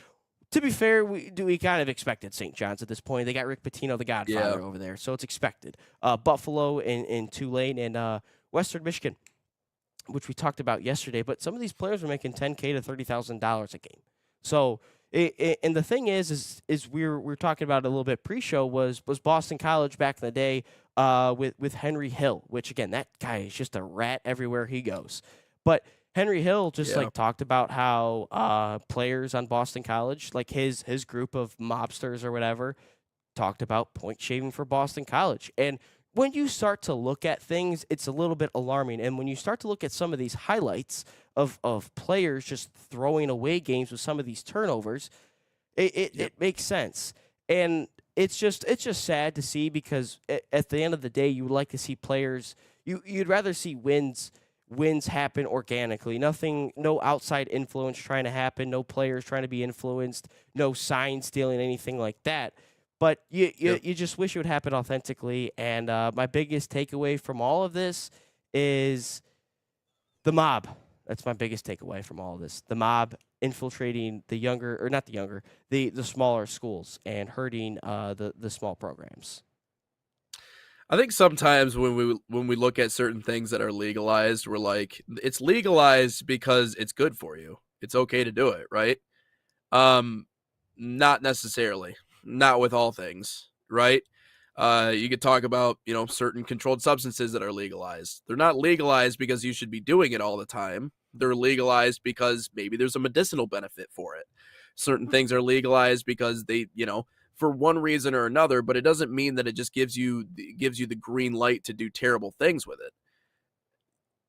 to be fair, we kind of expected St. John's at this point. They got Rick Pitino, the Godfather, over there, so it's expected. Buffalo and Tulane and Western Michigan, which we talked about yesterday. But some of these players were making $10,000 to $30,000 a game. So And the thing is we were talking about it a little bit pre-show was Boston College back in the day with Henry Hill, which again, that guy is just a rat everywhere he goes. But Henry Hill just like talked about how players on Boston College, like his group of mobsters or whatever, talked about point shaving for Boston College. And when you start to look at things, it's a little bit alarming. And when you start to look at some of these highlights of players just throwing away games with some of these turnovers, it makes sense. And it's just sad to see, because at the end of the day, you would like to see players, you'd rather see wins happen organically. No outside influence trying to happen, no players trying to be influenced, no sign stealing, anything like that. But you just wish it would happen authentically. And my biggest takeaway from all of this is the mob. That's my biggest takeaway from all of this. The mob infiltrating the smaller schools and hurting the small programs. I think sometimes when we look at certain things that are legalized, we're like, it's legalized because it's good for you. It's okay to do it, right? Not necessarily. Not with all things, right? You could talk about, certain controlled substances that are legalized. They're not legalized because you should be doing it all the time. They're legalized because maybe there's a medicinal benefit for it. Certain things are legalized because they, for one reason or another, but it doesn't mean that it just gives you the green light to do terrible things with it.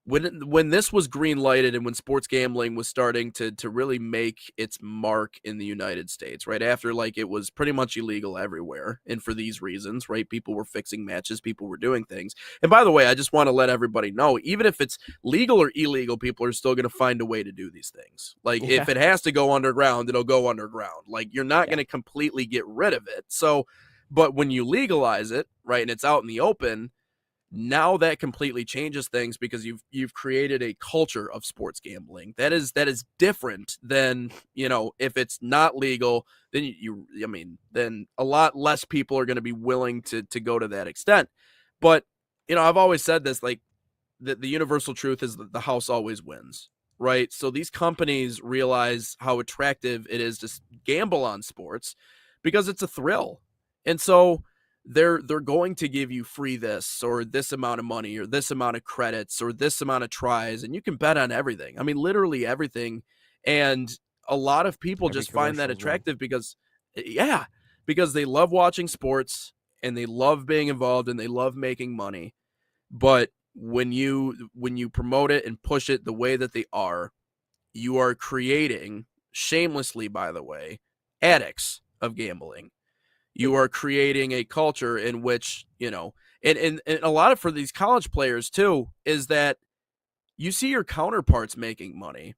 When this was green lighted and when sports gambling was starting to really make its mark in the United States, right after it was pretty much illegal everywhere, and for these reasons, right, people were fixing matches, people were doing things. And by the way, I just want to let everybody know, even if it's legal or illegal, people are still going to find a way to do these things. If it has to go underground, it'll go underground. You're not going to completely get rid of it. So, but when you legalize it, right, and it's out in the open, now that completely changes things, because you've created a culture of sports gambling that is different than, if it's not legal, then then a lot less people are going to be willing to go to that extent. But, I've always said this, the universal truth is that the house always wins, right? So these companies realize how attractive it is to gamble on sports because it's a thrill. And so they're going to give you free this or this amount of money or this amount of credits or this amount of tries, and you can bet on everything. I mean, literally everything. And a lot of people just find that attractive because they love watching sports and they love being involved and they love making money. But when you promote it and push it the way that they are, you are creating, shamelessly, by the way, addicts of gambling. You are creating a culture in which, and a lot of, for these college players too, is that you see your counterparts making money,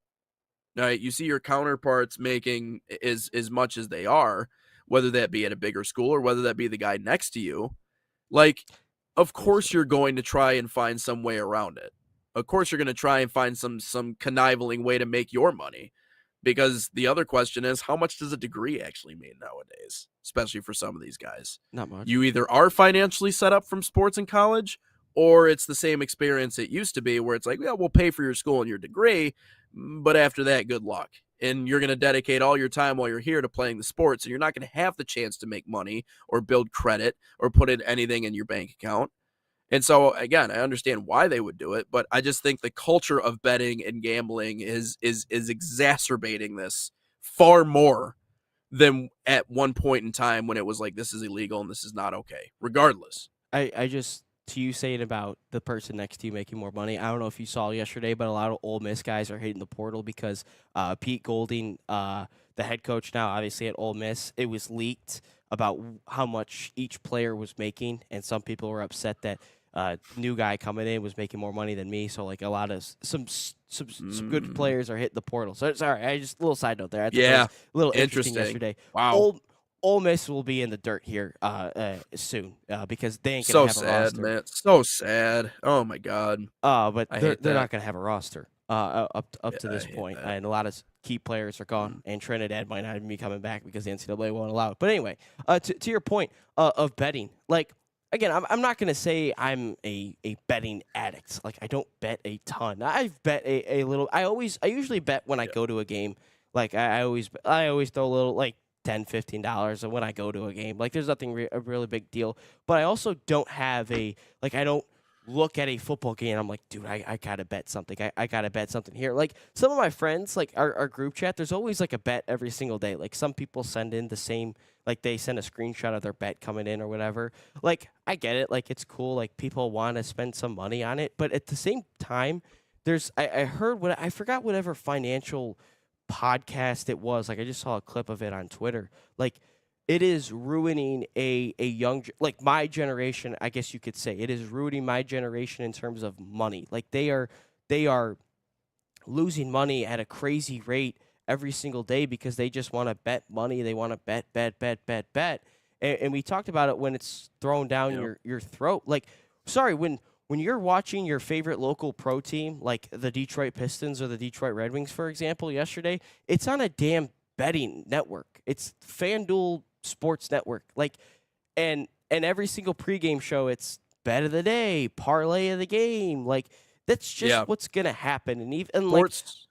right? You see your counterparts making as much as they are, whether that be at a bigger school or whether that be the guy next to you. Of course you're going to try and find some way around it. Of course you're going to try and find some conniving way to make your money. Because the other question is, how much does a degree actually mean nowadays, especially for some of these guys? Not much. You either are financially set up from sports in college, or it's the same experience it used to be where it's we'll pay for your school and your degree, but after that, good luck. And you're going to dedicate all your time while you're here to playing the sports, and you're not going to have the chance to make money or build credit or put in anything in your bank account. And so, again, I understand why they would do it, but I just think the culture of betting and gambling is exacerbating this far more than at one point in time when it was this is illegal and this is not okay, regardless. I just, to you saying about the person next to you making more money, I don't know if you saw yesterday, but a lot of Ole Miss guys are hitting the portal because Pete Golding, the head coach now, obviously at Ole Miss, it was leaked about how much each player was making, and some people were upset that new guy coming in was making more money than me. So a lot of some good players are hitting the portal. So sorry, I just a little side note there. I thought that was a little interesting yesterday. Wow. Ole Miss will be in the dirt here soon because they ain't gonna have a roster. Man. So sad. Oh my God. But they're not gonna have a roster up to this point, and a lot of key players are gone, and Trinidad might not even be coming back because the NCAA won't allow it. But anyway, to your point of betting, again, I'm not going to say I'm a betting addict. I don't bet a ton. I've bet a little. I usually bet when I go to a game. Like I always throw a little like $10-15 when I go to a game. Like there's nothing a really big deal. But I also don't have I don't look at a football game and I'm like, dude, I gotta bet something. I gotta bet something here. Like some of my friends, like our group chat, there's always like a bet every single day. Like some people send in the same, like they send a screenshot of their bet coming in or whatever. Like I get it, like it's cool, like people want to spend some money on it, but at the same time, I heard I forgot whatever financial podcast it was. Like I just saw a clip of it on Twitter. Like it is ruining a young, like my generation, I guess you could say. It is ruining my generation in terms of money. Like they are losing money at a crazy rate every single day because they just want to bet money. They want to bet. And we talked about it when it's thrown down your throat. Like, sorry, when you're watching your favorite local pro team, like the Detroit Pistons or the Detroit Red Wings, for example, yesterday, it's on a damn betting network. It's FanDuel Sports Network. Like, and every single pregame show, it's bet of the day, parlay of the game. Like, that's just what's gonna happen. And even Sports,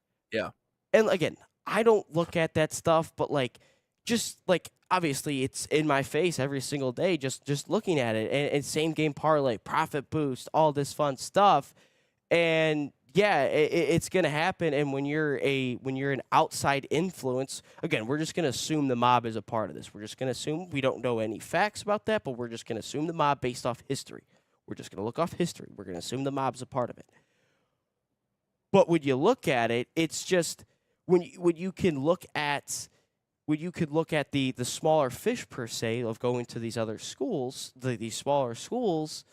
and again, I don't look at that stuff, but like, just like obviously it's in my face every single day, just looking at it, and same game parlay, profit boost, all this fun stuff, and yeah, it's gonna happen. And when you're an outside influence, again, we're just gonna assume the mob is a part of this. We're just gonna assume we don't know any facts about that, but we're just gonna assume the mob based off history. We're just gonna look off history. We're gonna assume the mob's a part of it. But when you look at it, it's just when you can look at the smaller fish per se of going to these other schools, these smaller schools,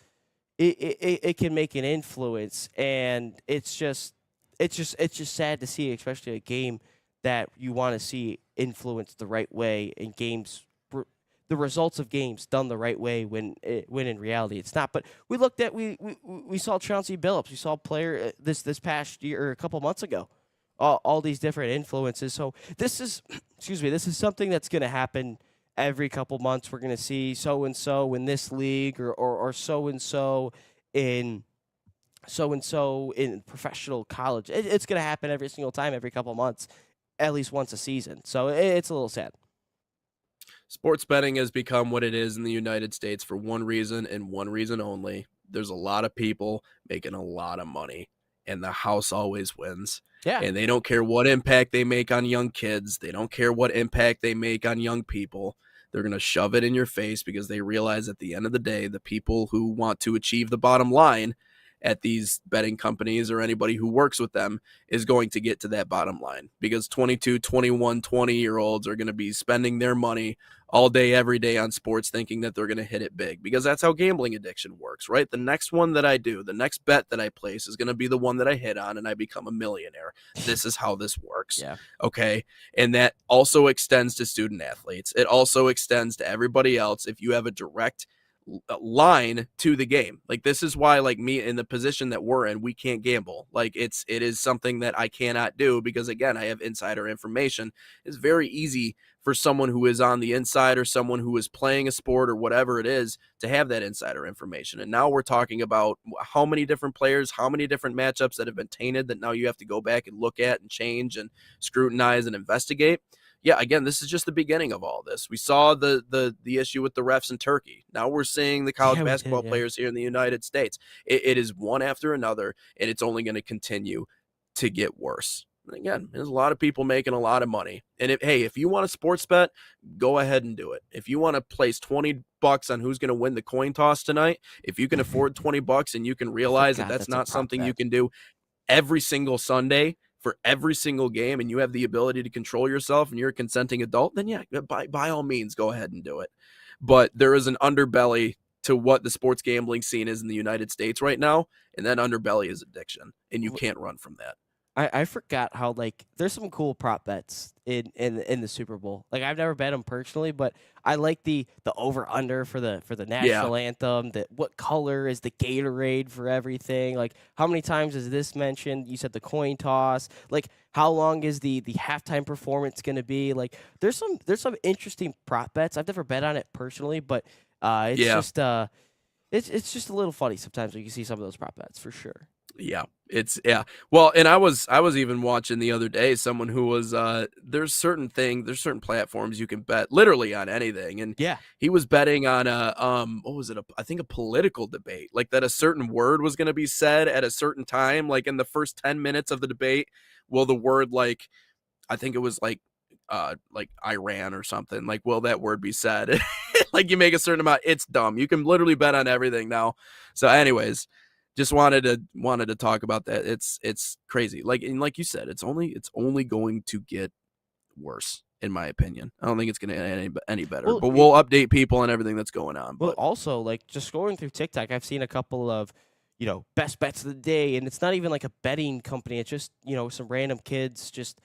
it can make an influence, and it's just sad to see, especially a game that you want to see influenced the right way, and games, the results of games done the right way when in reality it's not. But we saw Chauncey Billups, we saw a player this past year or a couple months ago. All these different influences. So this is something that's going to happen every couple months. We're going to see so-and-so in this league or so-and-so in professional college. It's going to happen every single time, every couple months, at least once a season. So it's a little sad. Sports betting has become what it is in the United States for one reason and one reason only. There's a lot of people making a lot of money, and the house always wins. Yeah. And they don't care what impact they make on young kids. They don't care what impact they make on young people. They're going to shove it in your face because they realize at the end of the day, the people who want to achieve the bottom line at these betting companies or anybody who works with them is going to get to that bottom line, because 22, 21, 20-year-olds are going to be spending their money all day, every day on sports, thinking that they're going to hit it big, because that's how gambling addiction works, right? The next one that I do, the next bet that I place is going to be the one that I hit on and I become a millionaire. This is how this works. Yeah. Okay. And that also extends to student athletes. It also extends to everybody else. If you have a direct line to the game, like this is why, like me in the position that we're in, we can't gamble. Like it is something that I cannot do, because again, I have insider information. It's very easy for someone who is on the inside or someone who is playing a sport or whatever it is to have that insider information. And now we're talking about how many different players, how many different matchups that have been tainted that now you have to go back and look at and change and scrutinize and investigate. Yeah, again, this is just the beginning of all this. We saw the issue with the refs in Turkey. Now we're seeing the college basketball players here in the United States. It is one after another, and it's only going to continue to get worse. And again, there's a lot of people making a lot of money. And if you want a sports bet, go ahead and do it. If you want to place $20 on who's going to win the coin toss tonight, if you can afford $20 and you can realize that's not something you can do every single Sunday for every single game, and you have the ability to control yourself and you're a consenting adult, then yeah, by all means, go ahead and do it. But there is an underbelly to what the sports gambling scene is in the United States right now, and that underbelly is addiction, and you can't run from that. I forgot how, like, there's some cool prop bets in the Super Bowl. Like, I've never bet them personally, but I like the over under for the national anthem. That what color is the Gatorade for everything? Like, how many times is this mentioned? You said the coin toss. Like, how long is the halftime performance going to be? Like, there's some interesting prop bets. I've never bet on it personally, but it's just a little funny sometimes when you see some of those prop bets, for sure. Yeah, It's yeah. Well, and I was even watching the other day someone who was there's certain platforms you can bet literally on anything, and Yeah. he was betting on a what was it, I think a political debate, like that a certain word was going to be said at a certain time, like in the first 10 minutes of the debate. Will the word, like, I think it was like Iran or something, like, will that word be said? Like, you make a certain amount. It's dumb. You can literally bet on everything now. So anyways, just wanted to talk about that. It's crazy. Like, and like you said, it's only going to get worse, in my opinion. I don't think it's going to get any better. Well, but we'll update people on everything that's going on. Well, But also, like, just scrolling through TikTok, I've seen a couple of, best bets of the day, and it's not even like a betting company. It's just, some random kids just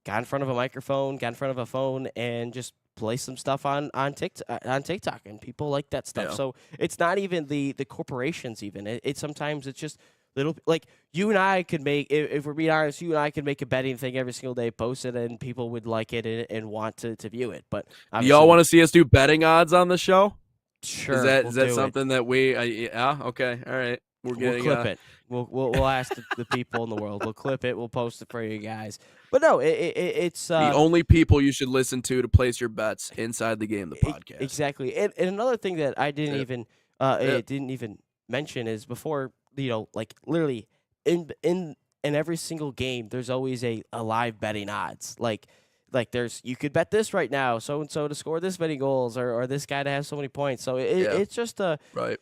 got in front of a microphone, got in front of a phone, and just play some stuff on TikTok, and people like that stuff. Yeah. So it's not even the corporations even. It's sometimes it's just little, like, you and I could make, if we're being honest, you and I could make a betting thing every single day, post it, and people would like it and want to view it. But do y'all want to see us do betting odds on the show? Sure, Is that something that we? Yeah. Okay. All right. We'll clip it. We'll ask the people in the world. We'll clip it. We'll post it for you guys. But no, it's the only people you should listen to place your bets inside the game, the podcast. Exactly. And another thing that I didn't even mention is before, like, literally in every single game, there's always a live betting odds. Like there's, you could bet this right now, so and so to score this many goals, or this guy to have so many points. So it's just right.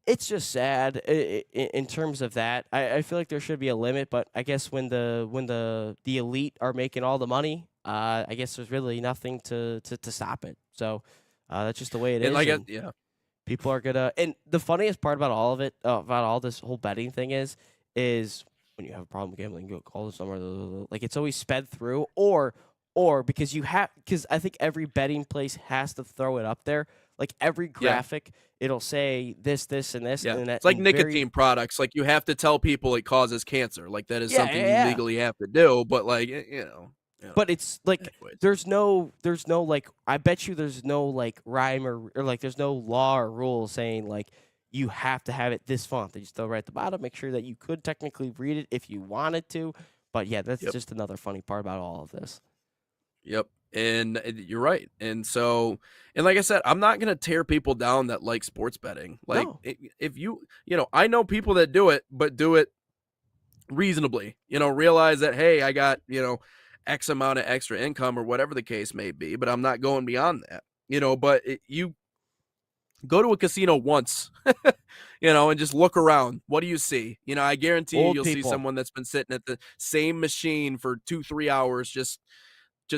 It's just sad in terms of that. I feel like there should be a limit, but I guess when the elite are making all the money, I guess there's really nothing to stop it. So that's just the way it is. Yeah. People are gonna. And the funniest part about all of it, about all this whole betting thing is when you have a problem with gambling, you call this number. Like, it's always sped through, or because I think every betting place has to throw it up there. Like, every graphic, it'll say this, and this. Yeah. And that, it's like nicotine products. Like, you have to tell people it causes cancer. Like, that is something you legally have to do. But, like, But it's like, anyways. there's no like, I bet you there's no like rhyme or like there's no law or rule saying like you have to have it this font. They just throw right at the bottom. Make sure that you could technically read it if you wanted to. But yeah, that's just another funny part about all of this. Yep. And you're right. And so, and like I said, I'm not going to tear people down that like sports betting. Like, No. if I know people that do it, but do it reasonably, realize that, hey, I got, X amount of extra income or whatever the case may be, but I'm not going beyond that, but you go to a casino once, and just look around. What do you see? I guarantee you'll see someone that's been sitting at the same machine for 2-3 hours, just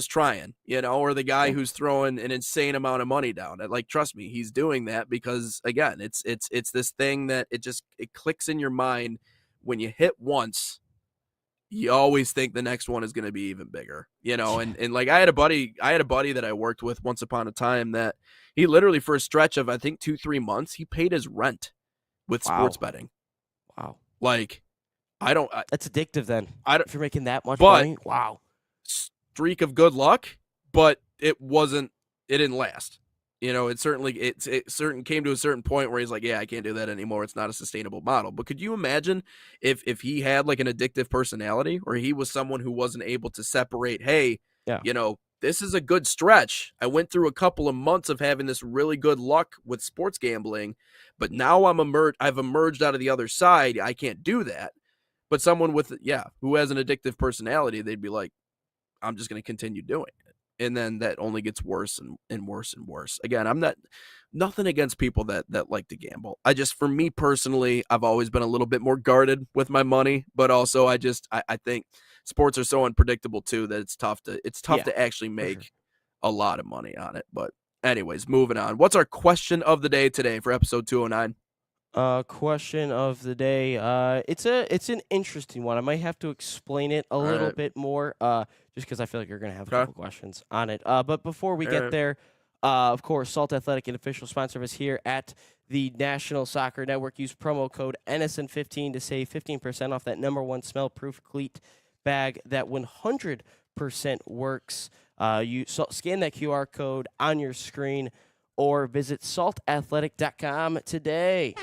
trying, or the guy who's throwing an insane amount of money down. Like, trust me, he's doing that because, again, it's this thing that it clicks in your mind. When you hit once, you always think the next one is going to be even bigger, and like I had a buddy that I worked with once upon a time that he literally, for a stretch of, I think 2-3 months, he paid his rent with sports betting. Wow. Like, that's addictive then. If you're making that much but, money. Wow. Streak of good luck, but it didn't last. It certainly came to a certain point where he's like, yeah, I can't do that anymore. It's not a sustainable model. But could you imagine if he had like an addictive personality, or he was someone who wasn't able to separate, hey, this is a good stretch. I went through a couple of months of having this really good luck with sports gambling, but now I've emerged out of the other side. I can't do that. But someone who has an addictive personality, they'd be like, I'm just going to continue doing it. And then that only gets worse and worse and worse. Again, I'm nothing against people that like to gamble. For me personally, I've always been a little bit more guarded with my money, but also I think sports are so unpredictable too that it's tough to actually make a lot of money on it. But anyways, moving on. What's our question of the day today for episode 209? Question of the day. It's an interesting one. I might have to explain it a little bit more, just because I feel like you're gonna have a couple questions on it. But before we get there, of course, Salt Athletic, an official sponsor of us here at the National Soccer Network. Use promo code NSN15 to save 15% off that #1 smell-proof cleat bag that 100% works. You scan that QR code on your screen, or visit saltathletic.com today.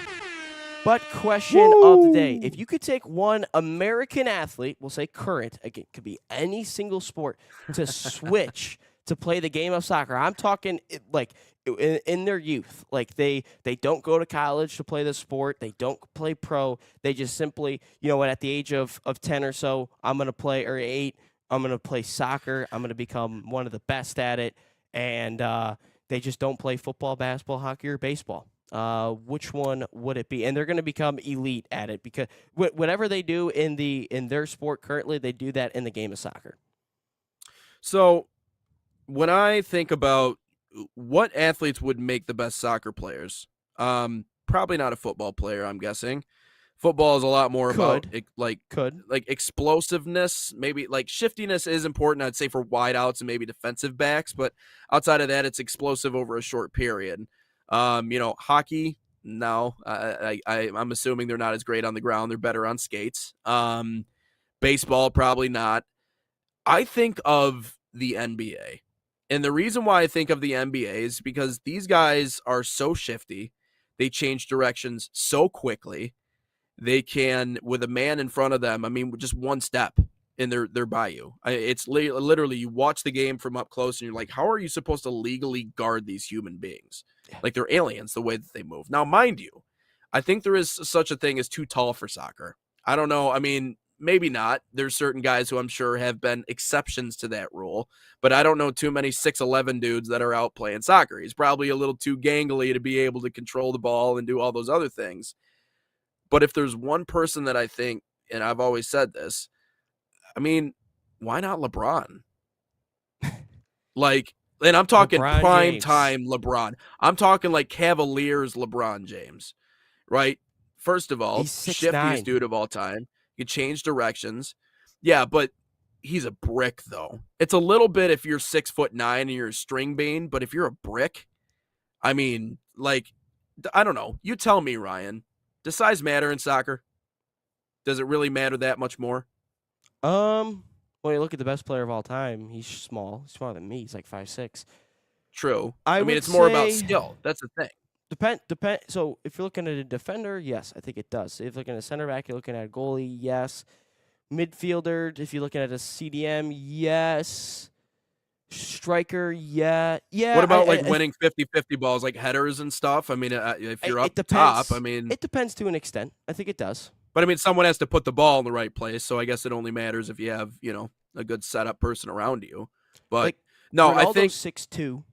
But question of the day. If you could take one American athlete, we'll say current, again, could be any single sport, to switch to play the game of soccer. I'm talking like in their youth. Like they don't go to college to play the sport. They don't play pro. They just simply, at the age of 10 or so, I'm going to play, or 8, I'm going to play soccer. I'm going to become one of the best at it. And they just don't play football, basketball, hockey, or baseball. Which one would it be? And they're going to become elite at it because whatever they do in their sport currently, they do that in the game of soccer. So when I think about what athletes would make the best soccer players, probably not a football player, I'm guessing. Football is a lot more about like explosiveness, maybe like shiftiness is important, I'd say, for wideouts and maybe defensive backs, but outside of that, it's explosive over a short period. Hockey, no, I'm assuming they're not as great on the ground. They're better on skates. Baseball, probably not. I think of the NBA. And the reason why I think of the NBA is because these guys are so shifty. They change directions so quickly. They can, with a man in front of them, just one step, and they're by you. It's literally, you watch the game from up close, and you're like, how are you supposed to legally guard these human beings? Like, they're aliens, the way that they move. Now, mind you, I think there is such a thing as too tall for soccer. I don't know. Maybe not. There's certain guys who I'm sure have been exceptions to that rule, but I don't know too many 6'11" dudes that are out playing soccer. He's probably a little too gangly to be able to control the ball and do all those other things. But if there's one person that I think, and I've always said this, why not LeBron? And I'm talking LeBron prime James. time LeBron. I'm talking like Cavaliers LeBron James, right? First of all, He's 6'9". shiftiest dude of all time. You change directions. Yeah, but he's a brick, though. It's a little bit if you're 6'9" and you're a string bean, but if you're a brick, I don't know. You tell me, Ryan. Does size matter in soccer? Does it really matter that much more? Well, you look at the best player of all time. He's small. He's smaller than me. He's like 5'6". True. I would it's more about say- skill. That's the thing. Depend. So if you're looking at a defender, yes, I think it does. If you're looking at a center back, you're looking at a goalie, yes. Midfielder, if you're looking at a CDM, yes. Striker, yeah. What about winning 50-50 balls, like headers and stuff? If you're up top, it depends to an extent. I think it does. But someone has to put the ball in the right place, so I guess it only matters if you have, a good setup person around you. But no, I think 6'2".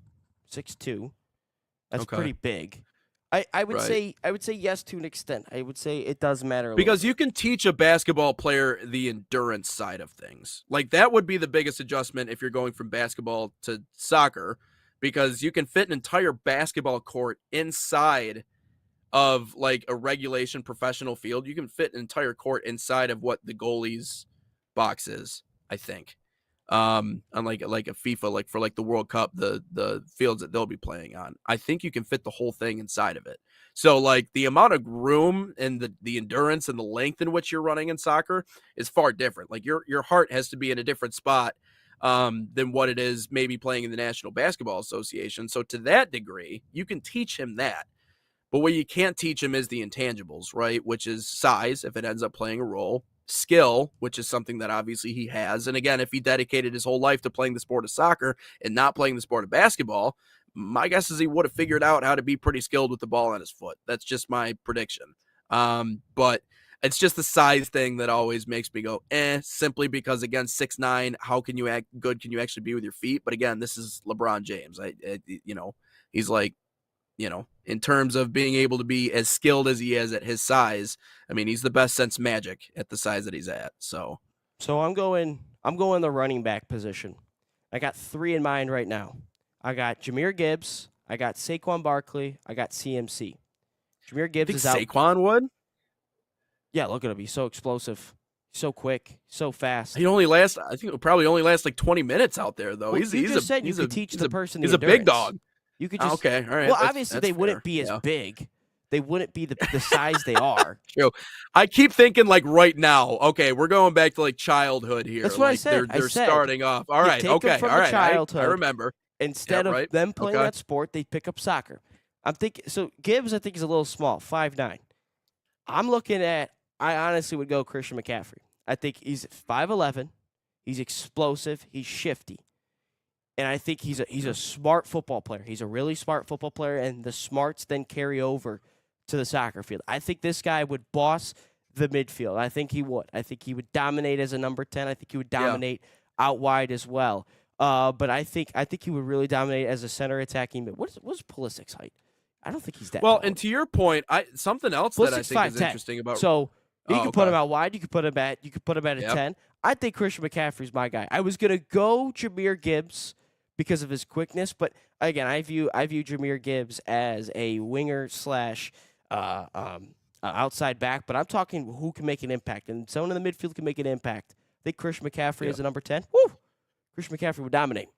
That's Okay. pretty big. I would Right. say yes to an extent. I would say it does matter because little you can teach a basketball player the endurance side of things. Like, that would be the biggest adjustment if you're going from basketball to soccer, because you can fit an entire basketball court inside of like a regulation professional field. You can fit an entire court inside of what the goalie's box is, I think. Unlike a FIFA, like for like the World Cup, the fields that they'll be playing on, I think you can fit the whole thing inside of it. So like the amount of room and the endurance and the length in which you're running in soccer is far different. Like your heart has to be in a different spot than what it is maybe playing in the National Basketball Association. So to that degree, you can teach him that. But what you can't teach him is the intangibles, right? Which is size, if it ends up playing a role, skill, which is something that obviously he has. And again, if he dedicated his whole life to playing the sport of soccer and not playing the sport of basketball, my guess is he would have figured out how to be pretty skilled with the ball on his foot. That's just my prediction. But it's just the size thing that always makes me go, simply because, again, 6'9", how can you act good? Can you actually be with your feet? But again, this is LeBron James. He's like, in terms of being able to be as skilled as he is at his size, he's the best since Magic at the size that he's at. So I'm going the running back position. I got 3 in mind right now. I got Jahmyr Gibbs, I got Saquon Barkley, I got CMC. Jahmyr Gibbs is out. Saquon would? Yeah, look at him. He's so explosive, so quick, so fast. I think it'll probably only last like 20 minutes out there, though. Well, He's you just said you he's could teach the person He's the a big endurance. dog. You could just okay, all right. Well, obviously they wouldn't be as big. They wouldn't be the size they are. True. I keep thinking like right now. Okay, we're going back to like childhood here. That's what I like, said. They're starting off. All You right. take them Okay. from All the right. childhood. I remember. Instead of them playing that sport, they pick up soccer. I'm thinking. So Gibbs, I think, is a little small, 5'9". I'm looking at, I honestly would go Christian McCaffrey. I think he's 5'11", he's explosive, he's shifty. And I think he's a smart football player. He's a really smart football player, and the smarts then carry over to the soccer field. I think this guy would boss the midfield. I think he would. I think he would dominate as a number 10. I think he would dominate out wide as well. But I think he would really dominate as a center attacking mid. What's Pulisic's height? I don't think he's that tall. And to your point, something else that I think is 5'10". interesting about So you can put him out wide. You can put him at a 10. I think Christian McCaffrey's my guy. I was gonna go Jahmyr Gibbs because of his quickness, but again, I view Jahmyr Gibbs as a winger / outside back. But I'm talking who can make an impact, and someone in the midfield can make an impact. I think Christian McCaffrey is a number 10. Woo! Christian McCaffrey would dominate.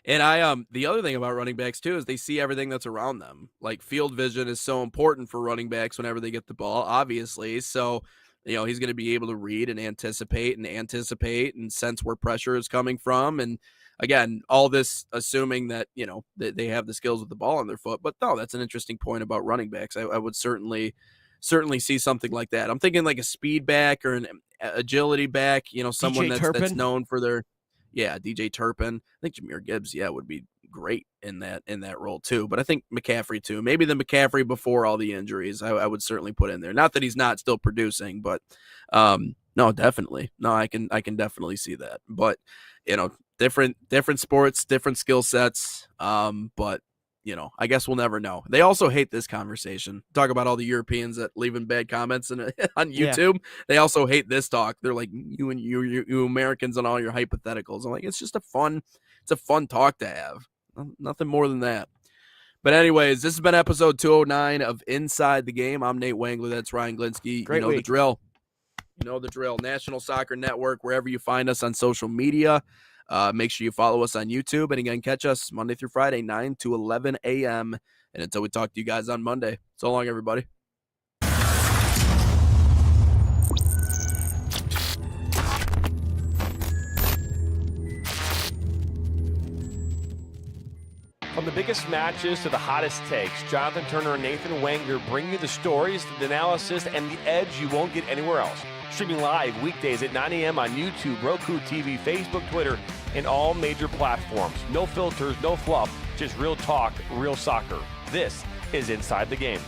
And the other thing about running backs too is they see everything that's around them. Like field vision is so important for running backs whenever they get the ball, obviously. So, he's going to be able to read and anticipate and sense where pressure is coming from. And again, all this assuming that, that they have the skills with the ball on their foot. But no, that's an interesting point about running backs. I would certainly see something like that. I'm thinking like a speed back or an agility back, someone that's known for their DJ Turpin. I think Jahmyr Gibbs, would be great in that role too. But I think McCaffrey too. Maybe the McCaffrey before all the injuries, I would certainly put in there. Not that he's not still producing, but no, definitely. No, I can definitely see that. But different sports, different skill sets. But I guess we'll never know. They also hate this conversation. Talk about all the Europeans that leaving bad comments on YouTube. Yeah. They also hate this talk. They're like, you Americans and all your hypotheticals. I'm like, it's a fun talk to have. Nothing more than that. But anyways, this has been episode 209 of Inside the Game. I'm Nate Wangler. That's Ryan Glinsky. Great week. The drill. You know the drill. National Soccer Network, wherever you find us on social media. Make sure you follow us on YouTube. And again, catch us Monday through Friday, 9 to 11 a.m. And until we talk to you guys on Monday. So long, everybody. From the biggest matches to the hottest takes, Jonathan Turner and Nathan Wangler bring you the stories, the analysis, and the edge you won't get anywhere else. Streaming live weekdays at 9 a.m. on YouTube, Roku TV, Facebook, Twitter, and all major platforms. No filters, no fluff, just real talk, real soccer. This is Inside the Game.